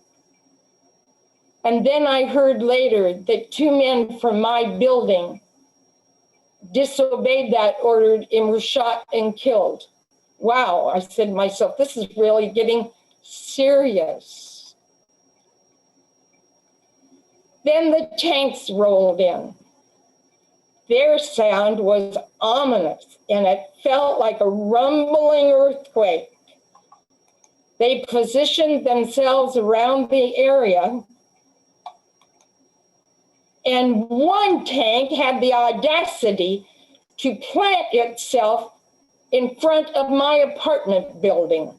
And then I heard later that 2 men from my building disobeyed that order and were shot and killed. Wow, I said to myself, this is really getting serious. Then the tanks rolled in. Their sound was ominous, and it felt like a rumbling earthquake. They positioned themselves around the area, and one tank had the audacity to plant itself in front of my apartment building.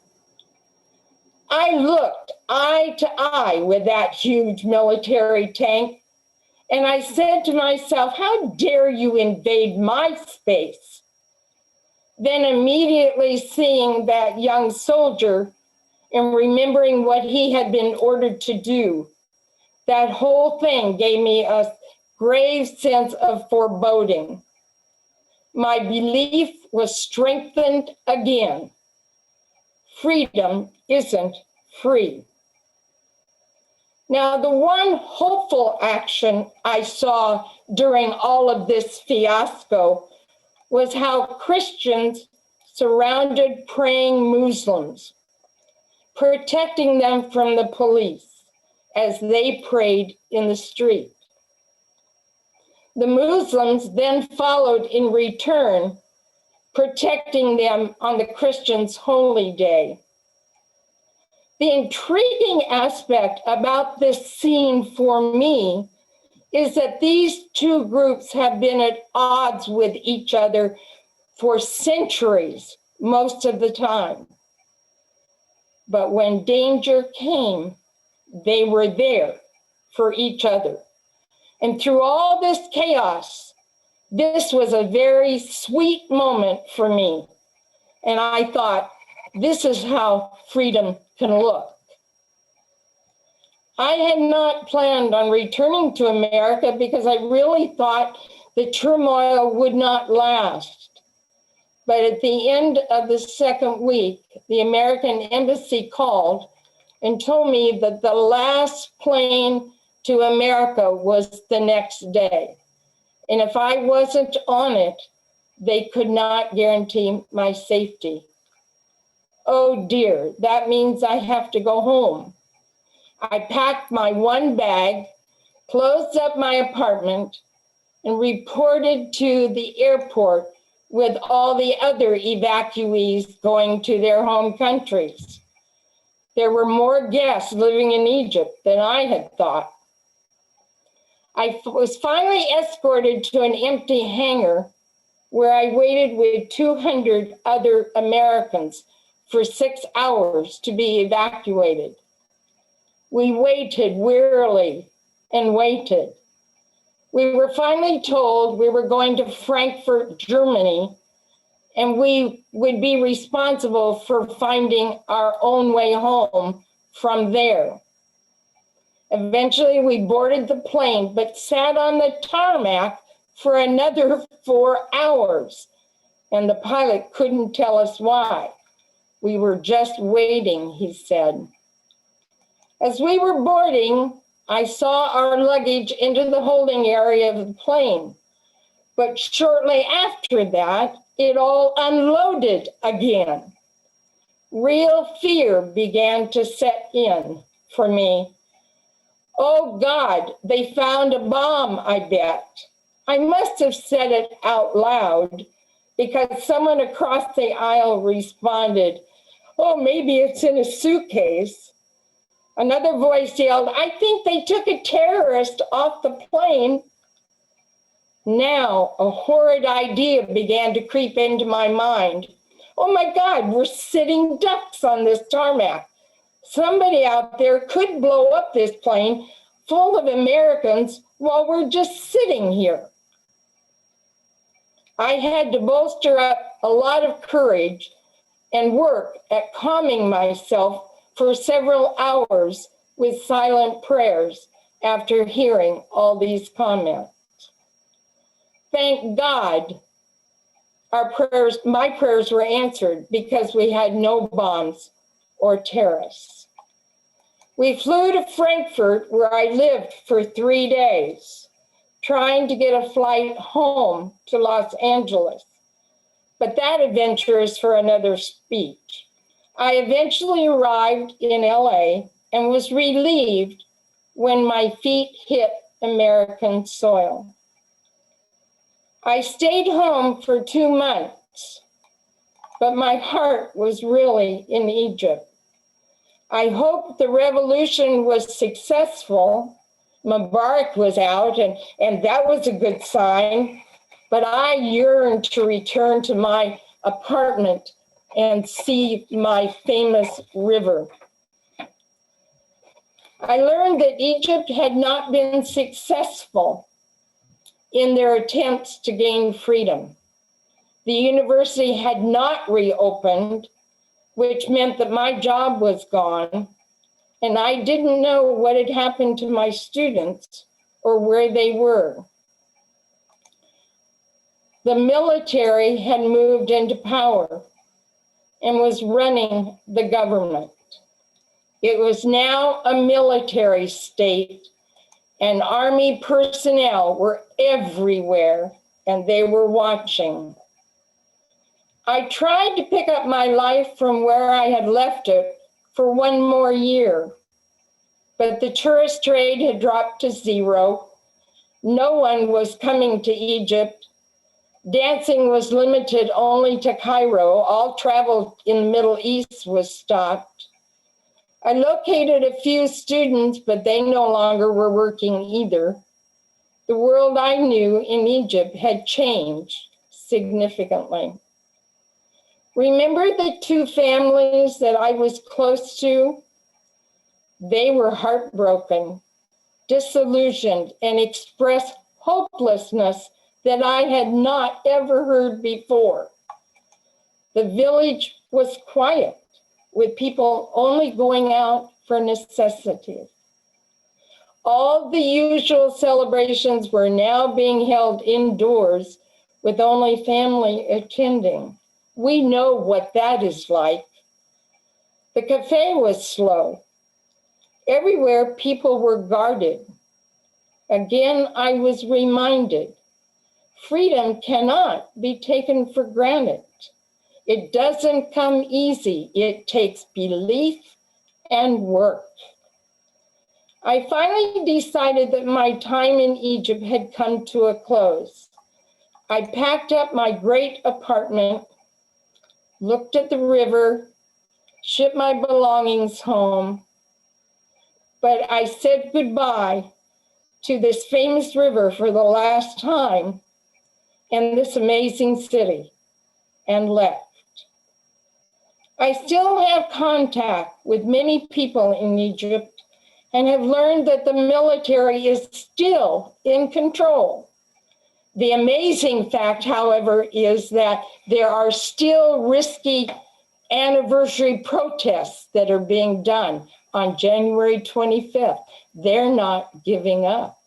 I looked eye to eye with that huge military tank, and I said to myself, how dare you invade my space? Then immediately seeing that young soldier and remembering what he had been ordered to do, that whole thing gave me a grave sense of foreboding. My belief was strengthened again. Freedom isn't free. Now, the one hopeful action I saw during all of this fiasco was how Christians surrounded praying Muslims, protecting them from the police as they prayed in the street. The Muslims then followed in return, protecting them on the Christians' holy day. The intriguing aspect about this scene for me is that these two groups have been at odds with each other for centuries, most of the time. But when danger came, they were there for each other. And through all this chaos, this was a very sweet moment for me. And I thought, this is how freedom can look. I had not planned on returning to America because I really thought the turmoil would not last. But at the end of the second week, the American embassy called and told me that the last plane to America was the next day. And if I wasn't on it, they could not guarantee my safety. Oh dear, that means I have to go home. I packed my one bag, closed up my apartment, and reported to the airport with all the other evacuees going to their home countries. There were more guests living in Egypt than I had thought. I was finally escorted to an empty hangar where I waited with 200 other Americans for 6 hours to be evacuated. We waited wearily and waited. We were finally told we were going to Frankfurt, Germany, and we would be responsible for finding our own way home from there. Eventually, we boarded the plane, but sat on the tarmac for another 4 hours, and the pilot couldn't tell us why. We were just waiting, he said. As we were boarding, I saw our luggage into the holding area of the plane. But shortly after that, it all unloaded again. Real fear began to set in for me. Oh God, they found a bomb, I bet. I must have said it out loud because someone across the aisle responded, oh, maybe it's in a suitcase. Another voice yelled, I think they took a terrorist off the plane. Now, a horrid idea began to creep into my mind. Oh my God, we're sitting ducks on this tarmac. Somebody out there could blow up this plane full of Americans while we're just sitting here. I had to bolster up a lot of courage and work at calming myself for several hours with silent prayers after hearing all these comments. Thank God my prayers were answered because we had no bombs or terrorists. We flew to Frankfurt, where I lived for 3 days, trying to get a flight home to Los Angeles. But that adventure is for another speech. I eventually arrived in LA and was relieved when my feet hit American soil. I stayed home for 2 months, but my heart was really in Egypt. I hoped the revolution was successful. Mubarak was out, and that was a good sign. But I yearned to return to my apartment and see my famous river. I learned that Egypt had not been successful in their attempts to gain freedom. The university had not reopened, which meant that my job was gone, and I didn't know what had happened to my students or where they were. The military had moved into power and was running the government. It was now a military state, and army personnel were everywhere, and they were watching. I tried to pick up my life from where I had left it for 1 more year, but the tourist trade had dropped to zero. No one was coming to Egypt. Dancing was limited only to Cairo. All travel in the Middle East was stopped. I located a few students, but they no longer were working either. The world I knew in Egypt had changed significantly. Remember the 2 families that I was close to? They were heartbroken, disillusioned, and expressed hopelessness that I had not ever heard before. The village was quiet, with people only going out for necessities. All the usual celebrations were now being held indoors with only family attending. We know what that is like. The cafe was slow. Everywhere people were guarded. Again, I was reminded, freedom cannot be taken for granted. It doesn't come easy. It takes belief and work. I finally decided that my time in Egypt had come to a close. I packed up my great apartment, looked at the river, shipped my belongings home, but I said goodbye to this famous river for the last time and this amazing city and left. I still have contact with many people in Egypt and have learned that the military is still in control. The amazing fact, however, is that there are still risky anniversary protests that are being done on January 25th. They're not giving up.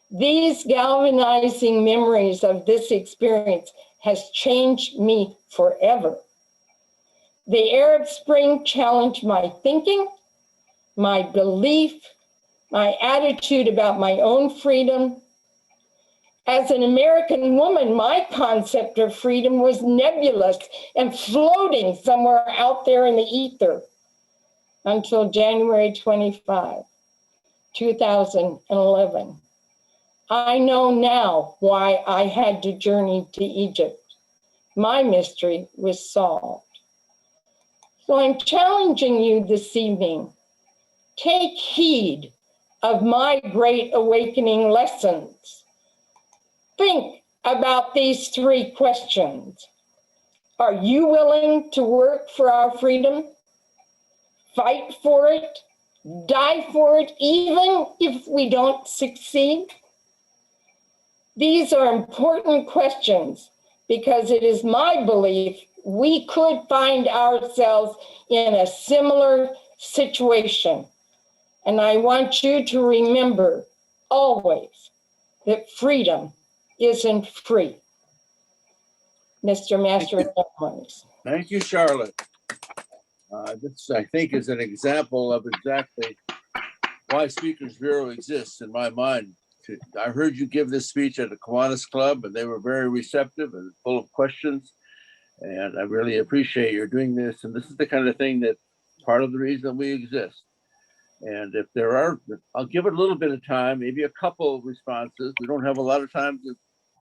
These galvanizing memories of this experience has changed me forever. The Arab Spring challenged my thinking, my belief, my attitude about my own freedom. As an American woman, my concept of freedom was nebulous and floating somewhere out there in the ether until January 25, 2011. I know now why I had to journey to Egypt. My mystery was solved. So I'm challenging you this evening. Take heed of my great awakening lessons. Think about these three questions. Are you willing to work for our freedom? Fight for it? Die for it, even if we don't succeed? These are important questions because it is my belief we could find ourselves in a similar situation. And I want you to remember always that freedom isn't free. Mr. Master of Ceremonies. Thank you, Charlotte. This, I think, is an example of exactly why Speakers Bureau exists in my mind. I heard you give this speech at the Kiwanis Club, and they were very receptive and full of questions. And I really appreciate your doing this. And this is the kind of thing that part of the reason we exist. And if there are, I'll give it a little bit of time, maybe a couple of responses. We don't have a lot of time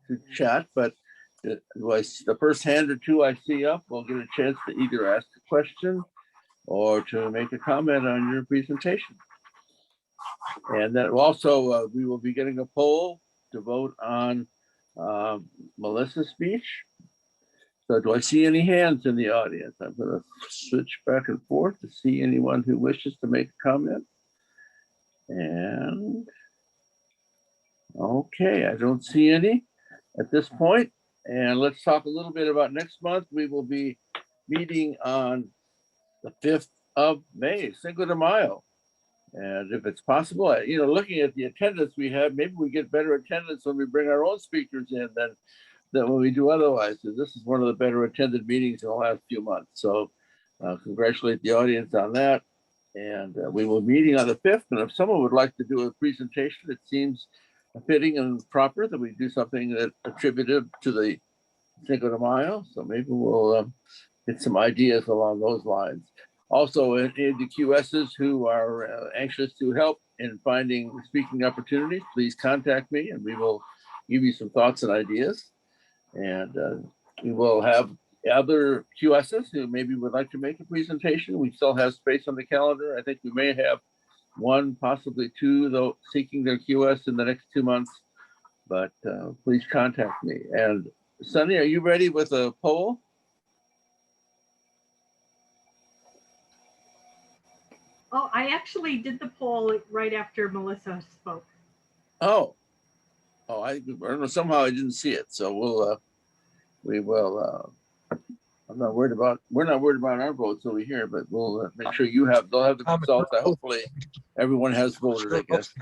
to chat, but the first hand or two I see up, we'll get a chance to either ask a question or to make a comment on your presentation. And then also, we will be getting a poll to vote on Melissa's speech. So do I see any hands in the audience? I'm going to switch back and forth to see anyone who wishes to make a comment. And okay, I don't see any at this point. And let's talk a little bit about next month. We will be meeting on the 5th of May, Cinco de Mayo. And if it's possible, looking at the attendance we have, maybe we get better attendance when we bring our own speakers in than when we do otherwise. So this is one of the better attended meetings in the last few months. So congratulate the audience on that. And we will be meeting on the 5th. And if someone would like to do a presentation, it seems fitting and proper that we do something that attributed to the Cinco de Mayo. So maybe we'll get some ideas along those lines. Also, in the QSs who are anxious to help in finding speaking opportunities, please contact me and we will give you some thoughts and ideas. And we will have other QSs who maybe would like to make a presentation. We still have space on the calendar. I think we may have one, possibly two, though, seeking their QS in the next 2 months. But please contact me. And Sunny, are you ready with a poll? Oh, I actually did the poll right after Melissa spoke. Oh, I don't know, somehow I didn't see it. So we will. I'm not worried about. We're not worried about our votes over here, but we'll make sure they'll have the results. Hopefully, everyone has voted, I guess.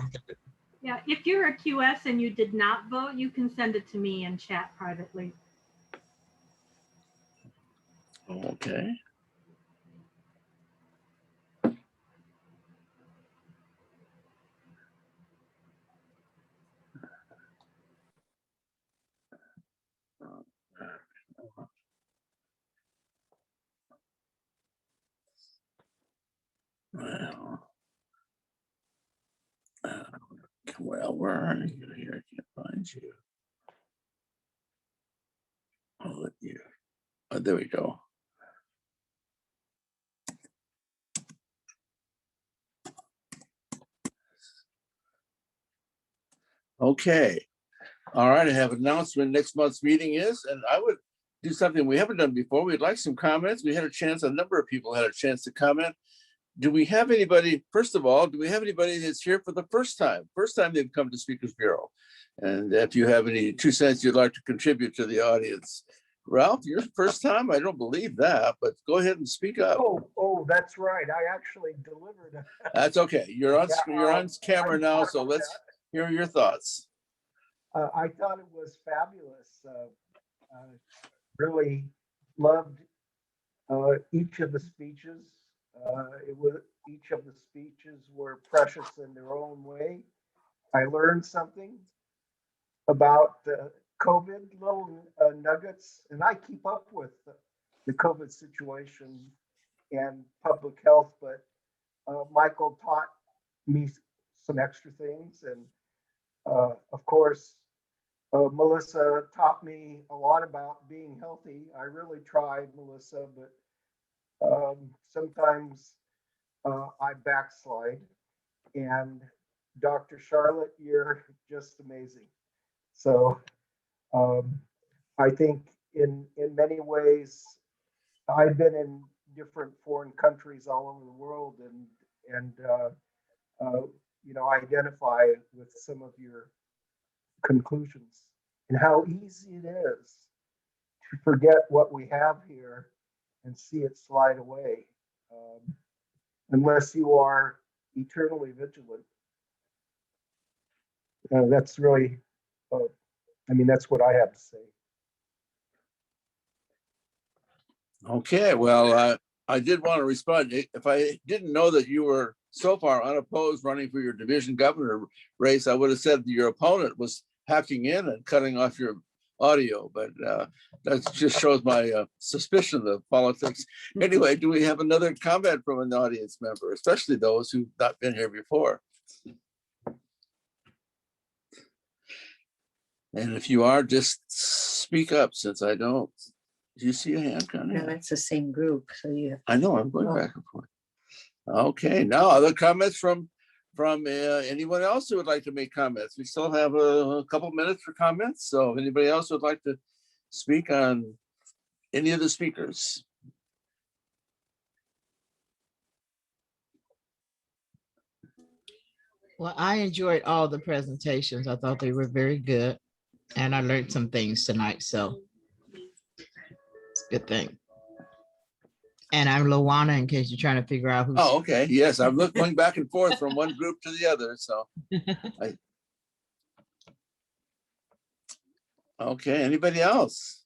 Yeah, if you're a QS and you did not vote, you can send it to me and chat privately. Okay. Well, where are you here? I can't find you. I'll let you. Oh, there we go. Okay. All right. I have an announcement. Next month's meeting is, and I would do something we haven't done before. We'd like some comments. We had a chance, a number of people had a chance to comment. Do we have anybody, first of all, do we have anybody that's here for the first time? First time they've come to Speakers Bureau. And if you have any 2 cents you'd like to contribute to the audience. Ralph, your first time? I don't believe that, but go ahead and speak up. Oh, that's right. I actually delivered. That's okay. You're on camera now, so let's hear your thoughts. I thought it was fabulous. Really loved each of the speeches. Each of the speeches were precious in their own way. I learned something about COVID, little nuggets, and I keep up with the COVID situation and public health, but Michael taught me some extra things. And of course, Melissa taught me a lot about being healthy. I really tried, Melissa, but sometimes I backslide. And Dr. Charlotte, you're just amazing. So I think in many ways, I've been in different foreign countries all over the world, and I identify with some of your conclusions and how easy it is to forget what we have here and see it slide away, unless you are eternally vigilant. That's really, that's what I have to say. Okay, well, I did want to respond. If I didn't know that you were so far unopposed running for your division governor race, I would have said that your opponent was hacking in and cutting off your audio, but that just shows my suspicion of politics. Anyway, do we have another comment from an audience member, especially those who've not been here before? And if you are, just speak up, since I don't. Do you see a hand, Connie? No, that's the same group, so you. I know, I'm going back and forth. Okay, now other comments from anyone else who would like to make comments? We still have a couple minutes for comments, so if anybody else would like to speak on any of the speakers. Well, I enjoyed all the presentations. I thought they were very good, and I learned some things tonight, so it's a good thing. And I'm Luana, in case you're trying to figure out who's. Oh, okay. Yes, I'm going back and forth from one group to the other. So, okay. Anybody else?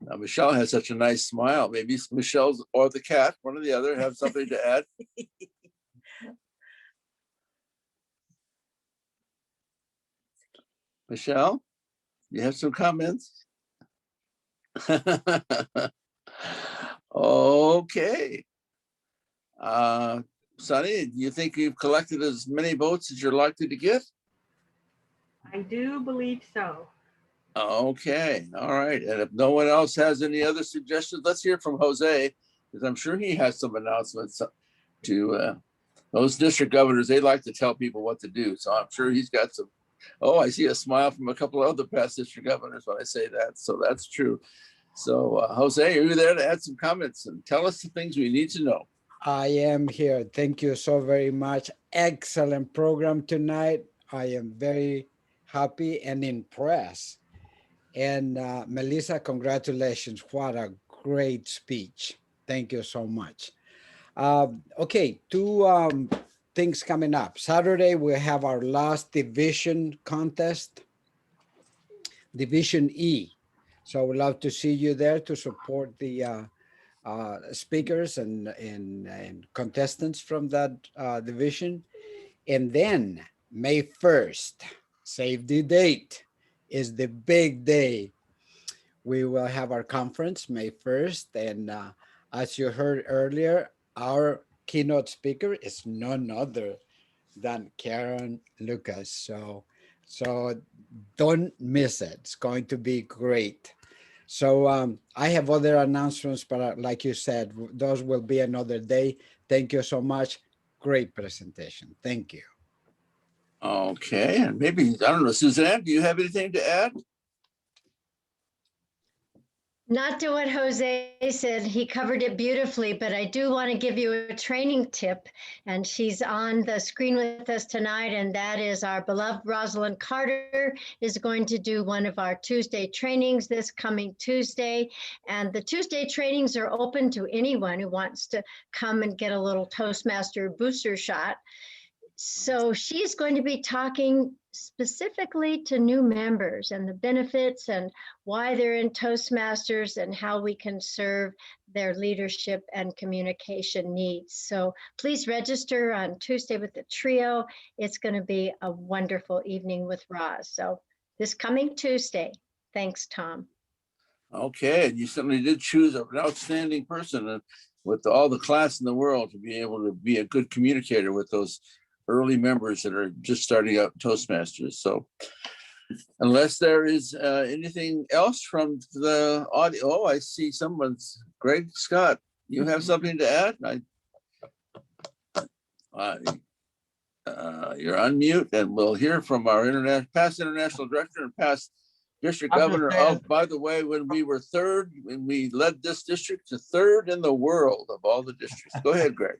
Now, Michelle has such a nice smile. Maybe Michelle's or the cat, one or the other, have something to add. Michelle, you have some comments? Okay. Sonny, do you think you've collected as many votes as you're likely to get? I do believe so. Okay, all right. And if no one else has any other suggestions, let's hear from Jose, because I'm sure he has some announcements to those district governors. They like to tell people what to do. So I'm sure he's got some. Oh, I see a smile from a couple of other past district governors when I say that. So that's true. So Jose, are you there to add some comments and tell us the things we need to know? I am here. Thank you so very much. Excellent program tonight. I am very happy and impressed. And Melissa, congratulations. What a great speech. Thank you so much. Okay, two things coming up. Saturday, we have our last division contest, Division E. So we'd love to see you there to support the speakers and contestants from that division. And then May 1st, save the date, is the big day. We will have our conference May 1st. And as you heard earlier, our keynote speaker is none other than Karen Lucas. So don't miss it. It's going to be great. So I have other announcements, but like you said, those will be another day. Thank you so much. Great presentation. Thank you. Okay, and maybe, I don't know, Suzanne, do you have anything to add? Not to what Jose said, he covered it beautifully, but I do want to give you a training tip, and she's on the screen with us tonight, and that is our beloved Rosalind Carter is going to do one of our Tuesday trainings this coming Tuesday, and the Tuesday trainings are open to anyone who wants to come and get a little Toastmaster booster shot. So she's going to be talking specifically to new members and the benefits and why they're in Toastmasters and how we can serve their leadership and communication needs. So please register on Tuesday with the trio. It's going to be a wonderful evening with Roz. So this coming Tuesday. Thanks, Tom. Okay, and you certainly did choose an outstanding person with all the class in the world to be able to be a good communicator with those early members that are just starting out Toastmasters. So unless there is anything else from the audio, oh, I see someone's, Greg Scott, you have something to add? You're unmute, and we'll hear from our past international director and past district I'm just governor saying- of, by the way, when we were third, when we led this district to third in the world of all the districts. Go ahead, Greg.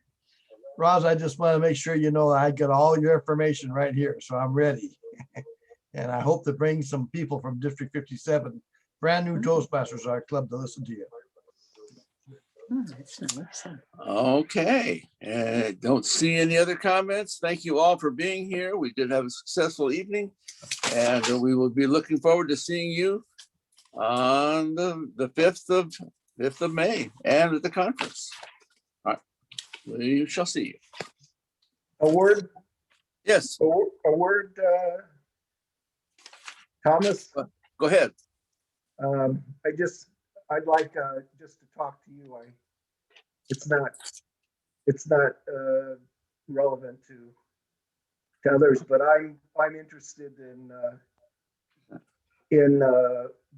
Roz, I just want to make sure you know that I got all your information right here, so I'm ready. And I hope to bring some people from District 57, brand new Toastmasters, our club, to listen to you. Okay, and don't see any other comments. Thank you all for being here. We did have a successful evening, and we will be looking forward to seeing you on the 5th of May and at the conference. All right, we shall see you. A word, Yes, a word, Thomas. go ahead. I'd like just to talk to you. It's not relevant to others, but I'm interested in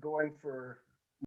going for